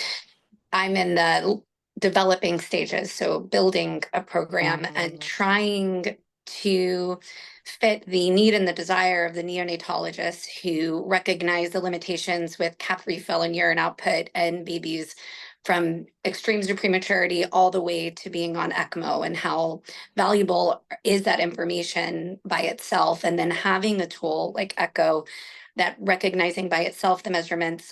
in the developing stages, so building a program and trying to fit the need and the desire of the neonatologists who recognize the limitations with cap refill and urine output and babies from extremes of prematurity all the way to being on ECMO, and how valuable is that information by itself, and then having a tool like echo that, recognizing by itself the measurements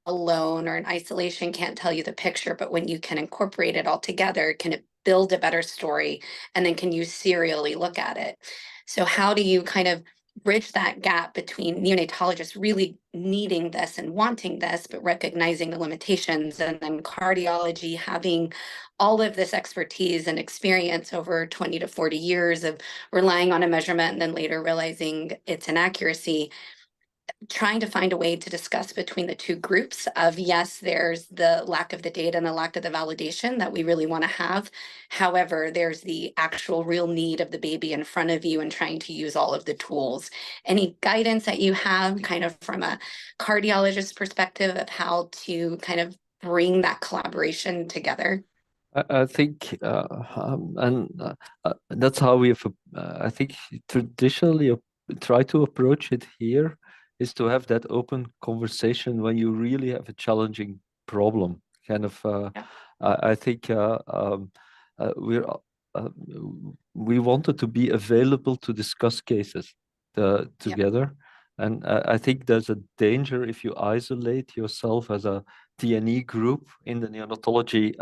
alone or in isolation can't tell you the picture, but when you can incorporate it all together, can it build a better story, and then can you serially look at it? So how do you kind of bridge that gap between neonatologists really needing this and wanting this, but recognizing the limitations, and then cardiology having all of this expertise and experience over 20 to 40 years of relying on a measurement and then later realizing its inaccuracy, trying to find a way to discuss between the two groups of, yes, there's the lack of the data and the lack of the validation that we really want to have. However, there's the actual real need of the baby in front of you and trying to use all of the tools. Any guidance that you have kind of from a cardiologist perspective of how to kind of bring that collaboration together? I think, that's how we have, I think, traditionally try to approach it here, is to have that open conversation when you really have a challenging problem. Kind of, Yeah. I think we wanted to be available to discuss cases together. And I think there's a danger if you isolate yourself as a TNE group in the neonatology,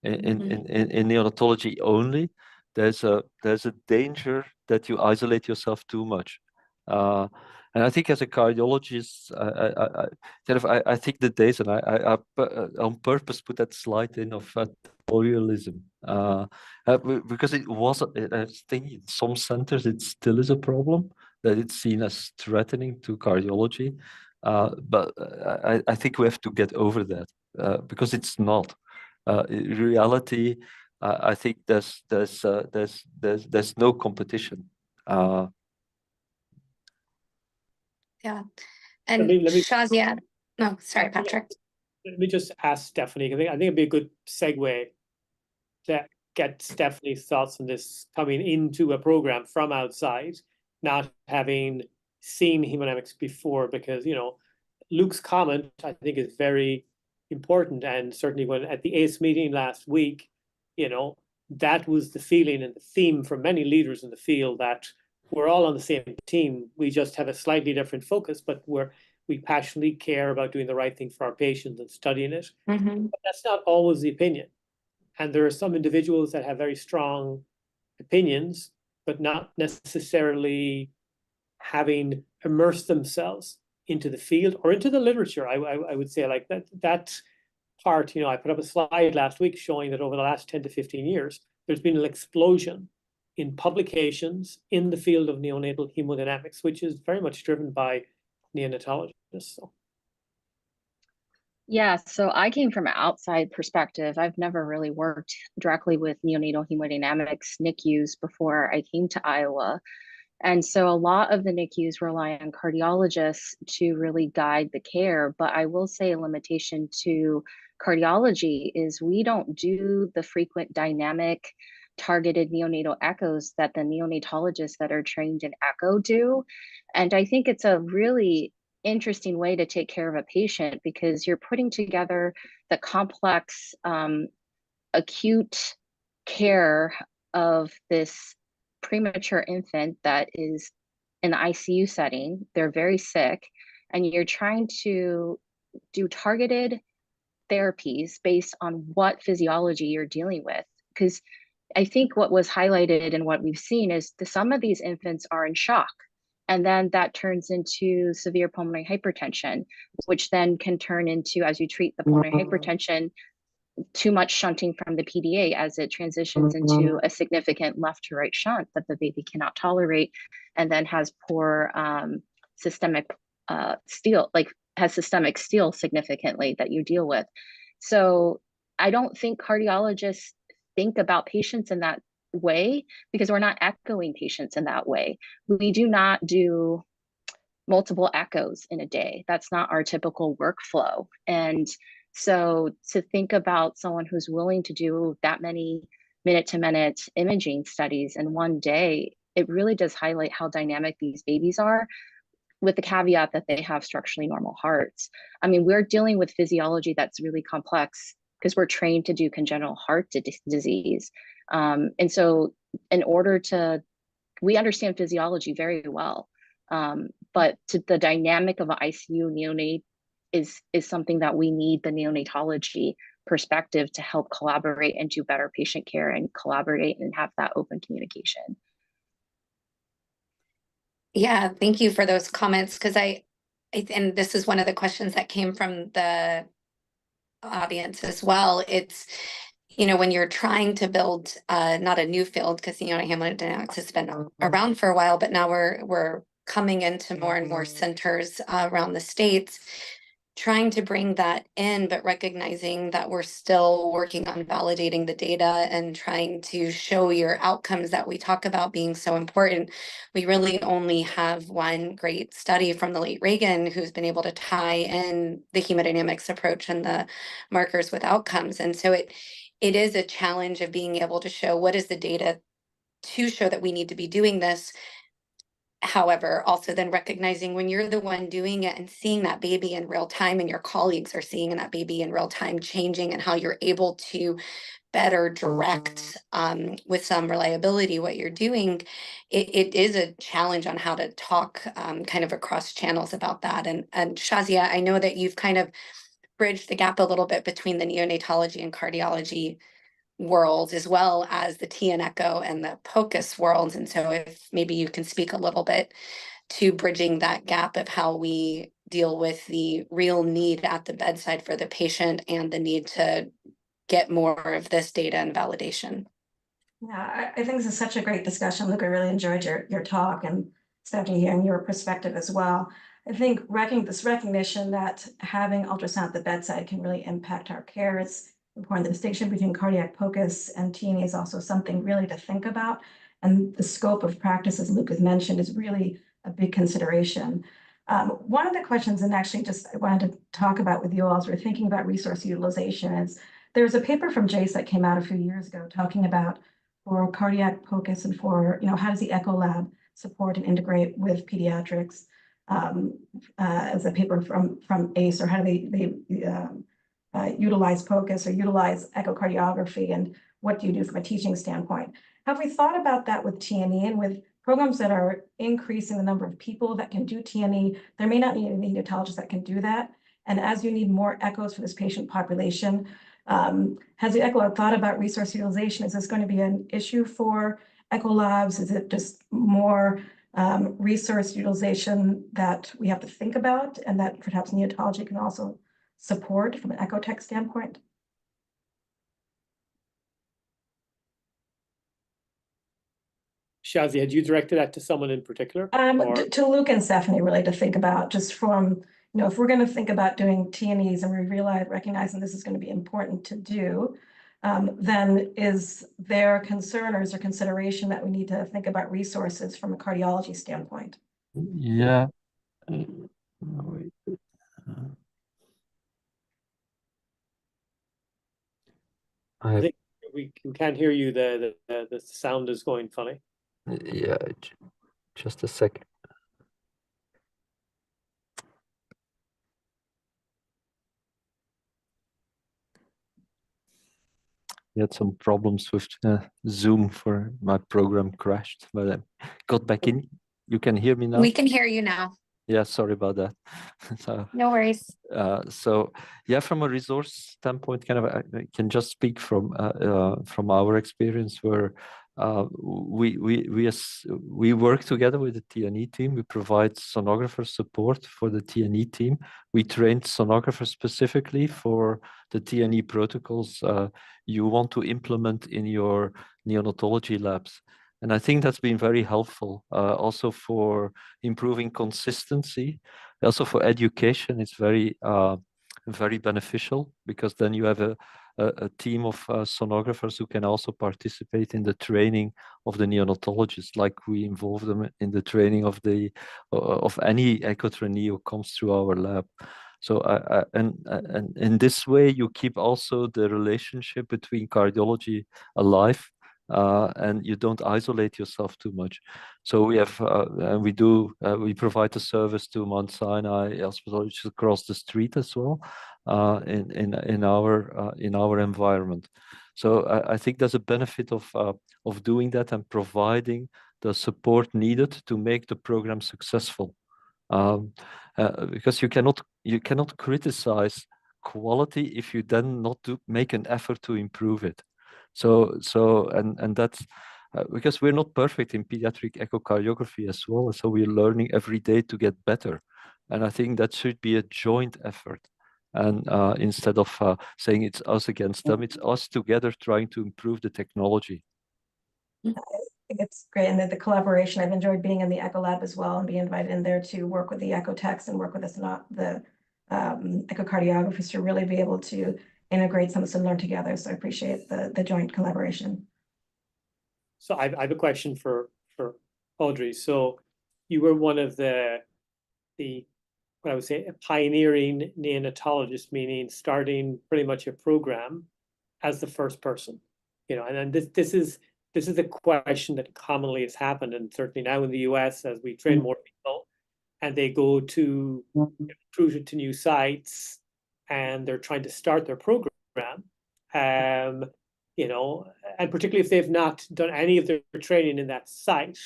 in neonatology only. There's a danger that you isolate yourself too much. And I think as a cardiologist, I think the days, and I on purpose put that slide in of tutorialism, because it was, I think in some centers it still is a problem, that it's seen as threatening to cardiology. But I think we have to get over that, because it's not. In reality, I think there's no competition. Yeah. And Let me Shazia, no, sorry, Patrick. Let me just ask Stephanie. I think it'd be a good segue to get Stephanie's thoughts on this coming into a program from outside, not having seen hemodynamics before, because, you know, Luke's comment, I think, is very important. And certainly when at the ACE meeting last week, you know, that was the feeling and the theme for many leaders in the field, that we're all on the same team. We just have a slightly different focus, but we passionately care about doing the right thing for our patients and studying it. Mm-hmm. But that's not always the opinion. And there are some individuals that have very strong opinions, but not necessarily having immersed themselves into the field or into the literature. I would say, like, that part, you know, I put up a slide last week showing that over the last 10 to 15 years, there's been an explosion in publications in the field of neonatal hemodynamics, which is very much driven by neonatologists. So. Yeah, so I came from an outside perspective. I've never really worked directly with neonatal hemodynamics NICUs before I came to Iowa. And so a lot of the NICUs rely on cardiologists to really guide the care. But I will say a limitation to cardiology is we don't do the frequent dynamic targeted neonatal echoes that the neonatologists that are trained in echo do. And I think it's a really interesting way to take care of a patient, because you're putting together the complex acute care of this premature infant that is in the ICU setting. They're very sick, and you're trying to do targeted therapies based on what physiology you're dealing with. Because I think what was highlighted and what we've seen is some of these infants are in shock. And then that turns into severe pulmonary hypertension, which then can turn into, as you treat the pulmonary hypertension, too much shunting from the PDA as it transitions into a significant left to right shunt that the baby cannot tolerate, and then has poor systemic steal, like has systemic steal significantly that you deal with. So I don't think cardiologists think about patients in that way, because we're not echoing patients in that way. We do not do multiple echoes in a day. That's not our typical workflow. And so to think about someone who's willing to do that many minute-to-minute imaging studies in one day, it really does highlight how dynamic these babies are, with the caveat that they have structurally normal hearts. I mean, we're dealing with physiology that's really complex because we're trained to do congenital heart disease. And so in order to, we understand physiology very well, but to the dynamic of an ICU neonate is something that we need the neonatology perspective to help collaborate and do better patient care and collaborate and have that open communication. Yeah, thank you for those comments, because and this is one of the questions that came from the audience as well. It's, you know, when you're trying to build not a new field, because neonatal hemodynamics has been around for a while, but now we're coming into more and more centers around the states, trying to bring that in, but recognizing that we're still working on validating the data and trying to show your outcomes that we talk about being so important. We really only have one great study from the late Reagan who's been able to tie in the hemodynamics approach and the markers with outcomes. And so it is a challenge of being able to show what is the data to show that we need to be doing this. However, also then recognizing when you're the one doing it and seeing that baby in real time, and your colleagues are seeing that baby in real time changing, and how you're able to better direct with some reliability what you're doing, it is a challenge on how to talk kind of across channels about that. And Shazia, I know that you've kind of bridged the gap a little bit between the neonatology and cardiology world, as well as the TN echo and the POCUS worlds. And so if maybe you can speak a little bit to bridging that gap of how we deal with the real need at the bedside for the patient and the need to get more of this data and validation. Yeah, I think this is such a great discussion. Luke, I really enjoyed your talk, and Stephanie, hearing your perspective as well. I think this recognition that having ultrasound at the bedside can really impact our care is important. The distinction between cardiac POCUS and TNE is also something really to think about. And the scope of practice, as Luke has mentioned, is really a big consideration. One of the questions, and actually just I wanted to talk about with you all as we're thinking about resource utilization, is there's a paper from JACE that came out a few years ago talking about for cardiac focus and for, how does the echo lab support and integrate with pediatrics, as a paper from ACE, or how do they utilize POCUS or utilize echocardiography, and what do you do from a teaching standpoint? Have we thought about that with TNE and with programs that are increasing the number of people that can do TNE? There may not be any neonatologists that can do that. And as you need more echoes for this patient population, has the echo lab thought about resource utilization? Is this going to be an issue for echo labs? Is it just more resource utilization that we have to think about, and that perhaps neonatology can also support from an echo tech standpoint? Shazia, had you directed that to someone in particular? To Luke and Stephanie, really, to think about, just from, if we're going to think about doing TNEs and we recognizing this is going to be important to do, then is there concern or is there consideration that we need to think about resources from a cardiology standpoint? Yeah. I think we can't hear you. The sound is going funny. Yeah, just a second. We had some problems with Zoom for my program crashed, but I got back in. You can hear me now? We can hear you now. Yeah, sorry about that. So, no worries. So yeah, from a resource standpoint, I can just speak from our experience, where we work together with the TNE team. We provide sonographer support for the TNE team. We trained sonographers specifically for the TNE protocols you want to implement in your neonatology labs. And I think that's been very helpful, also for improving consistency. Also for education, it's very beneficial, because then you have a team of sonographers who can also participate in the training of the neonatologists, like we involve them in the training of any echo trainee who comes through our lab. So and in this way, you keep also the relationship between cardiology alive. And you don't isolate yourself too much. So we have, and we provide the service to Mount Sinai Hospital, which is across the street as well, in our environment. So I think there's a benefit of doing that and providing the support needed to make the program successful, because you cannot criticize quality if you then not make an effort to improve it. And that's because we're not perfect in pediatric echocardiography as well. So we're learning every day to get better. And I think that should be a joint effort. And instead of saying it's us against them, it's us together trying to improve the technology. I think it's great. And the collaboration, I've enjoyed being in the Echo Lab as well, and being invited in there to work with the echo techs and work with the echocardiographers to really be able to integrate some of them, learn together. So I appreciate the joint collaboration. So I have a question for Audrey. So you were one of the what I would say, a pioneering neonatologist, meaning starting pretty much a program as the first person, and then this is a question that commonly has happened, and certainly now in the US, as we train more people and they go to recruited to new sites and they're trying to start their program, and particularly if they've not done any of their training in that site,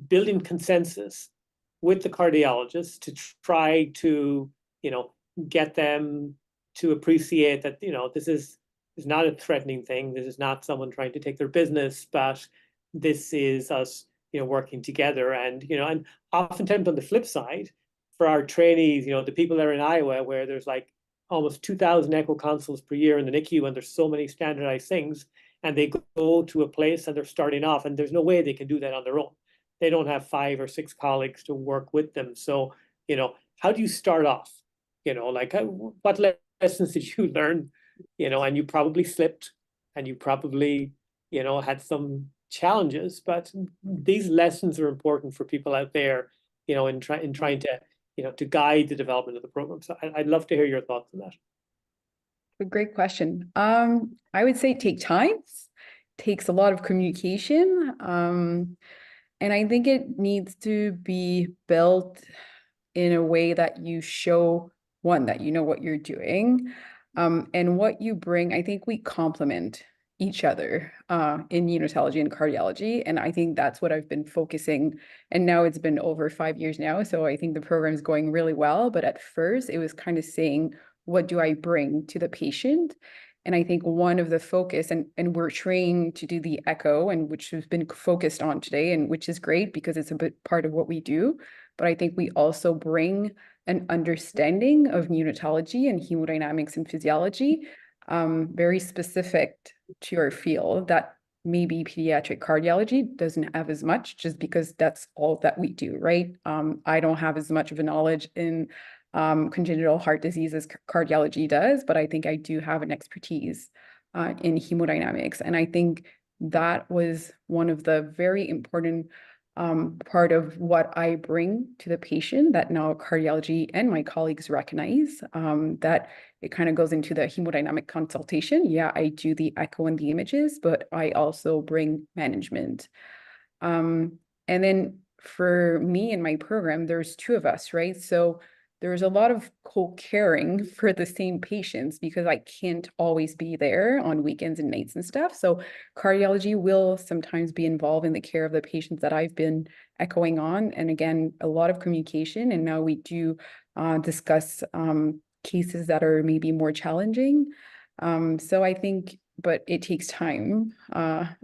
building consensus with the cardiologist to try to, get them to appreciate that, this is not a threatening thing. This is not someone trying to take their business, but this is us, working together. And, and oftentimes on the flip side, for our trainees, the people that are in Iowa, where there's like almost 2,000 echo consoles per year in the NICU, and there's so many standardized things, and they go to a place and they're starting off, and there's no way they can do that on their own. They don't have 5 or 6 colleagues to work with them. So, how do you start off? What lessons did you learn? And you probably slipped, and you probably, had some challenges, but these lessons are important for people out there, in trying to, to guide the development of the program. So I'd love to hear your thoughts on that. A great question. I would say take time, takes a lot of communication. And I think it needs to be built in a way that you show, one, that you know what you're doing, and what you bring. I think we complement each other in neonatology and cardiology. And I think that's what I've been focusing. And now it's been over 5 years now. So I think the program is going really well. But at first it was kind of saying, what do I bring to the patient? And I think one of the focus, and we're trained to do the echo, and which has been focused on today, and which is great because it's a bit part of what we do. But I think we also bring an understanding of neonatology and hemodynamics and physiology, very specific to your field that maybe pediatric cardiology doesn't have as much, just because that's all that we do, right? I don't have as much of a knowledge in congenital heart disease as cardiology does, but I think I do have an expertise in hemodynamics. And I think that was one of the very important part of what I bring to the patient that now cardiology and my colleagues recognize, that it kind of goes into the hemodynamic consultation. Yeah, I do the echo and the images, but I also bring management. And then for me in my program, there's 2 of us, right? So there's a lot of co-caring for the same patients because I can't always be there on weekends and nights and stuff. So cardiology will sometimes be involved in the care of the patients that I've been echoing on. And again, a lot of communication. And now we do discuss cases that are maybe more challenging. So I think, but it takes time.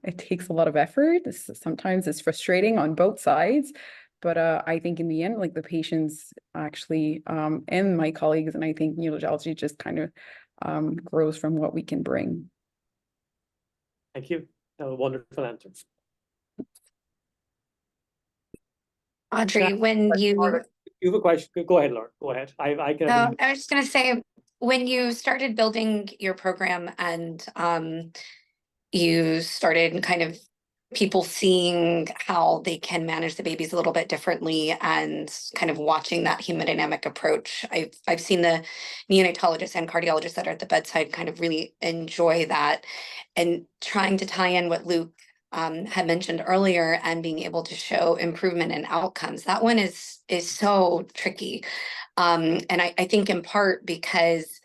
It takes a lot of effort. Sometimes it's frustrating on both sides. But I think in the end, like the patients actually, and my colleagues, and I think neonatology just kind of grows from what we can bring. Thank you. That was a wonderful answer. Audrey, when you have a question, go ahead, Laura. Go ahead. I can. I was just going to say, when you started building your program and you started kind of people seeing how they can manage the babies a little bit differently and kind of watching that hemodynamic approach. I've seen the neonatologists and cardiologists that are at the bedside kind of really enjoy that, and trying to tie in what Luke had mentioned earlier and being able to show improvement in outcomes. That one is so tricky. And I think in part because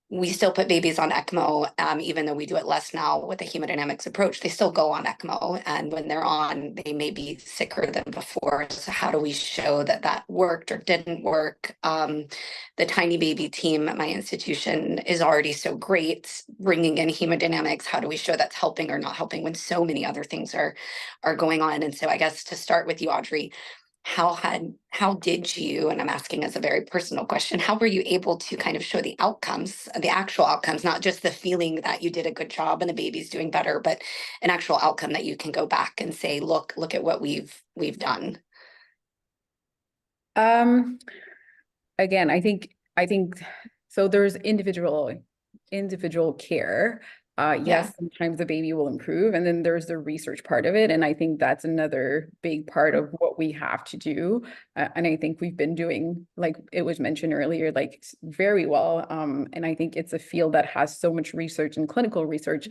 we still put babies on ECMO, even though we do it less now with the hemodynamics approach. They still go on ECMO, and when they're on, they may be sicker than before. So how do we show that that worked or didn't work? The tiny baby team at my institution is already so great bringing in hemodynamics. How do we show that's helping or not helping when so many other things are going on? And so I guess to start with you, Audrey, how did you, and I'm asking as a very personal question, how were you able to kind of show the outcomes, the actual outcomes, not just the feeling that you did a good job and the baby's doing better, but an actual outcome that you can go back and say, look at what we've done? Again, I think so there's individual care. Yes, sometimes the baby will improve, and then there's the research part of it. And I think that's another big part of what we have to do. And I think we've been doing, like it was mentioned earlier, like very well. And I think it's a field that has so much research and clinical research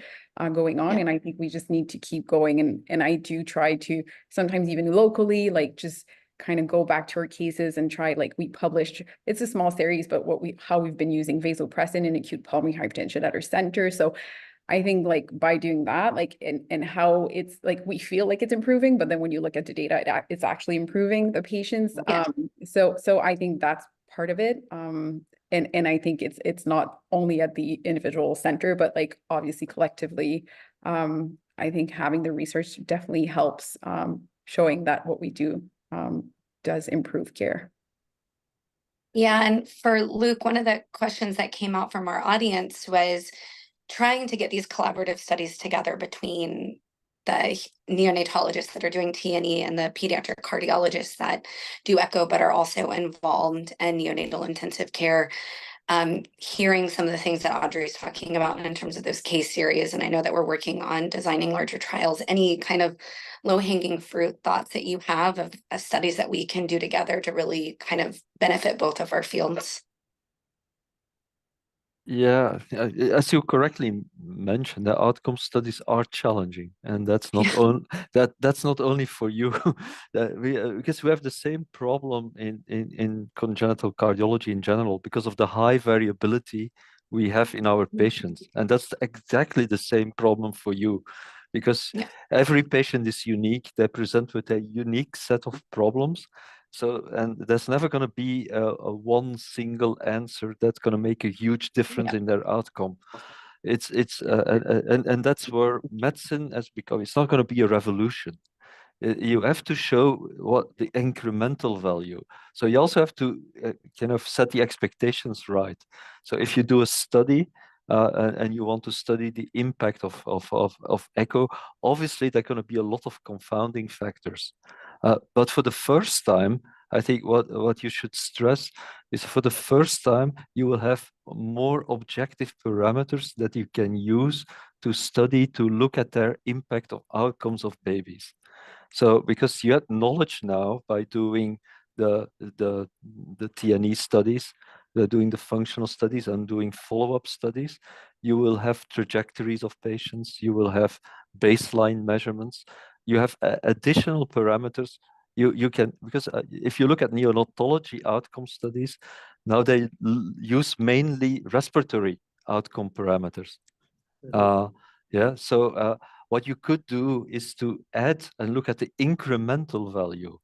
going on. And I think we just need to keep going. And I do try to sometimes even locally, like just kind of go back to our cases and try, like we published, it's a small series, but how we've been using vasopressin in acute pulmonary hypertension at our center. So I think like by doing that, like, and how it's like, we feel like it's improving, but then when you look at the data, it's actually improving the patients. So I think that's part of it. And I think it's not only at the individual center, but like obviously collectively, I think having the research definitely helps, showing that what we do does improve care. Yeah, and for Luke, one of the questions that came out from our audience was trying to get these collaborative studies together between the neonatologists that are doing T&E and the pediatric cardiologists that do echo but are also involved in neonatal intensive care. hearing some of the things that Audrey is talking about in terms of those case series, and I know that we're working on designing larger trials, any kind of low-hanging fruit thoughts that you have of studies that we can do together to really kind of benefit both of our fields? Yeah, as you correctly mentioned, the outcome studies are challenging, and that's not that's not only for you, because we have the same problem in congenital cardiology in general because of the high variability we have in our patients, and that's exactly the same problem for you, because every patient is unique. They present with a unique set of problems. So, and there's never going to be a one single answer that's going to make a huge difference in their outcome. And that's where medicine has become. It's not going to be a revolution. You have to show what the incremental value. So you also have to kind of set the expectations right. So if you do a study and you want to study the impact of echo, obviously there are going to be a lot of confounding factors. But for the first time, I think what you should stress is for the first time, you will have more objective parameters that you can use to study, to look at their impact of outcomes of babies. So because you have knowledge now by doing the TNE studies, doing the functional studies and doing follow-up studies, you will have trajectories of patients, you will have baseline measurements, you have additional parameters. You can, because if you look at neonatology outcome studies, now they use mainly respiratory outcome parameters. So what you could do is to add and look at the incremental value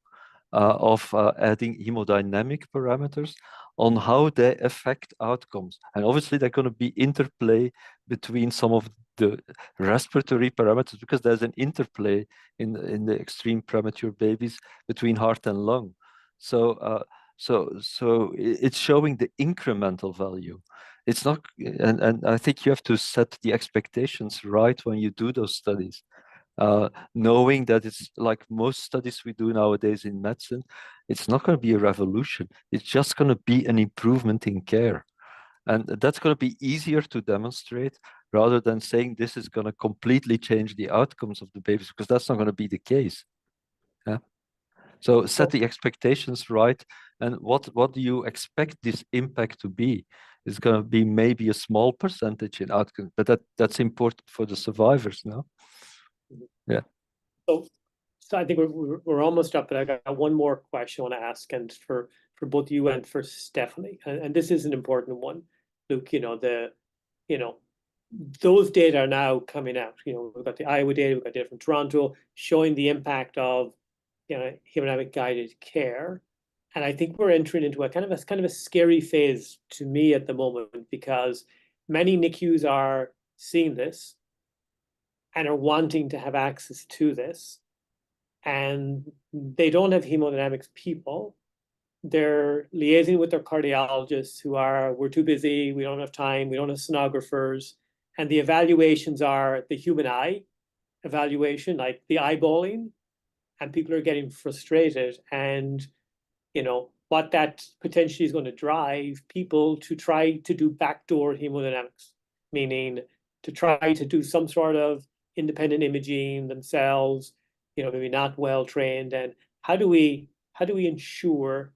of adding hemodynamic parameters on how they affect outcomes. And obviously they're going to be interplay between some of the respiratory parameters, because there's an interplay in the extreme premature babies between heart and lung. So it's showing the incremental value. It's not, and I think you have to set the expectations right when you do those studies. Knowing that it's like most studies we do nowadays in medicine, it's not going to be a revolution. It's just going to be an improvement in care. And that's going to be easier to demonstrate rather than saying this is going to completely change the outcomes of the babies, because that's not going to be the case. Yeah. So set the expectations right. And what do you expect this impact to be? It's going to be maybe a small percentage in outcomes, but that's important for the survivors now. Yeah. So I think we're almost up, but I got one more question I want to ask, and for both you and for Stephanie, and this is an important one, Luke. Those data are now coming out. We've got the Iowa data, we've got data from Toronto showing the impact of hemodynamic guided care, and I think we're entering into a kind of a scary phase to me at the moment, because many NICUs are seeing this and are wanting to have access to this, and they don't have hemodynamics people. They're liaising with their cardiologists who are, we're too busy, we don't have time, we don't have sonographers, and the evaluations are the human eye evaluation, like the eyeballing, and people are getting frustrated. And what that potentially is going to drive people to try to do backdoor hemodynamics, meaning to try to do some sort of independent imaging themselves, maybe not well trained. And how do we ensure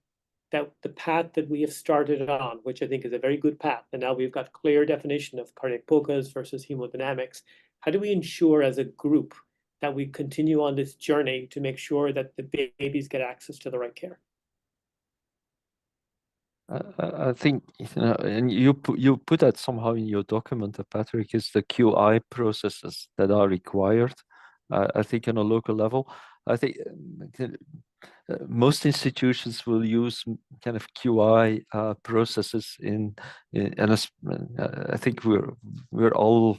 that the path that we have started on, which I think is a very good path, and now we've got clear definition of cardiac polkas versus hemodynamics, how do we ensure as a group that we continue on this journey to make sure that the babies get access to the right care? I think, and you put that somehow in your document, Patrick, is the QI processes that are required. I think on a local level, I think most institutions will use kind of QI processes and I think we're all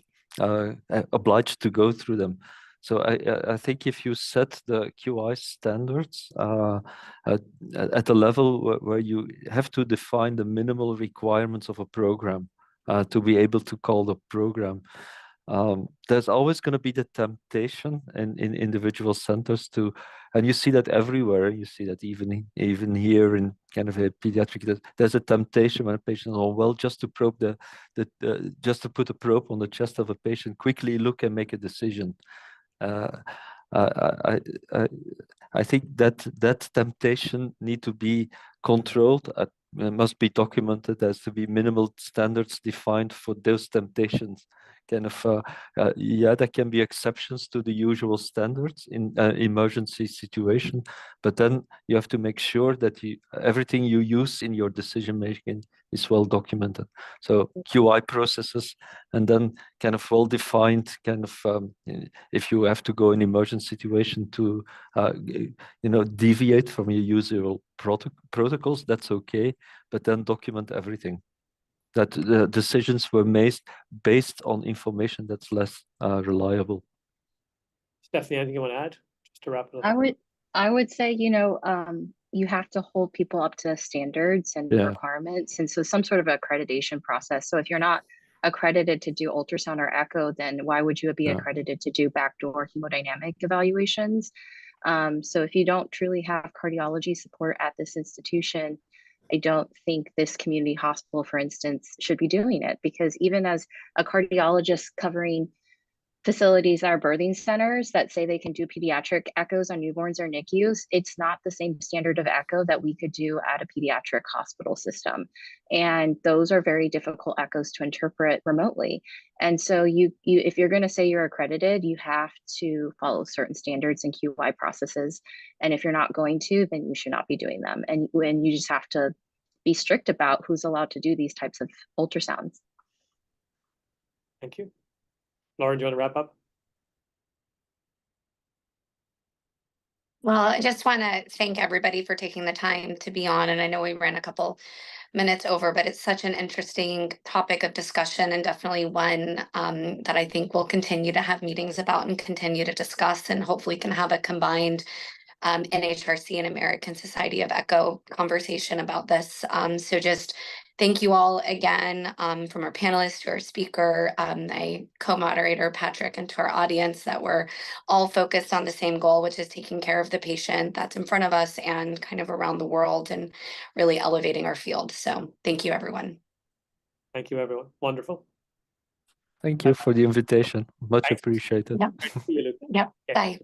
obliged to go through them. So I think if you set the QI standards at a level where you have to define the minimal requirements of a program to be able to call the program, there's always going to be the temptation in individual centers to, and you see that everywhere. You see that even here in kind of a pediatric, there's a temptation when a patient is unwell just to probe just to put a probe on the chest of a patient, quickly look and make a decision. I think that temptation need to be controlled. Must be documented. There's to be minimal standards defined for those temptations. Kind of, yeah, there can be exceptions to the usual standards in emergency situation, but then you have to make sure that everything you use in your decision making is well documented. So QI processes, and then kind of well defined. Kind of, if you have to go in emergency situation to, deviate from your usual protocols, that's okay. But then document everything. That the decisions were made based on information that's less reliable. Stephanie, anything you want to add just to wrap it up? I would say, you have to hold people up to standards and requirements, and so some sort of accreditation process. So if you're not accredited to do ultrasound or echo, then why would you be accredited to do backdoor hemodynamic evaluations? So if you don't truly have cardiology support at this institution, I don't think this community hospital, for instance, should be doing it, because even as a cardiologist covering facilities that are birthing centers that say they can do pediatric echoes on newborns or NICUs, it's not the same standard of echo that we could do at a pediatric hospital system. And those are very difficult echoes to interpret remotely. And so if you're going to say you're accredited, you have to follow certain standards and QI processes. And if you're not going to, then you should not be doing them. And you just have to be strict about who's allowed to do these types of ultrasounds. Thank you. Lauren, do you want to wrap up? Well, I just want to thank everybody for taking the time to be on. And I know we ran a couple minutes over, but it's such an interesting topic of discussion, and definitely one that I think we'll continue to have meetings about and continue to discuss, and hopefully can have a combined NHRC and American Society of Echo conversation about this. So just thank you all again, from our panelists to our speaker, my co-moderator Patrick, and to our audience, that we're all focused on the same goal, which is taking care of the patient that's in front of us and kind of around the world, and really elevating our field. So thank you, everyone. Thank you, everyone. Wonderful. Thank you for the invitation. Much Thanks. appreciated. Yep. Great to see you, Luke. Yep. Okay. Bye.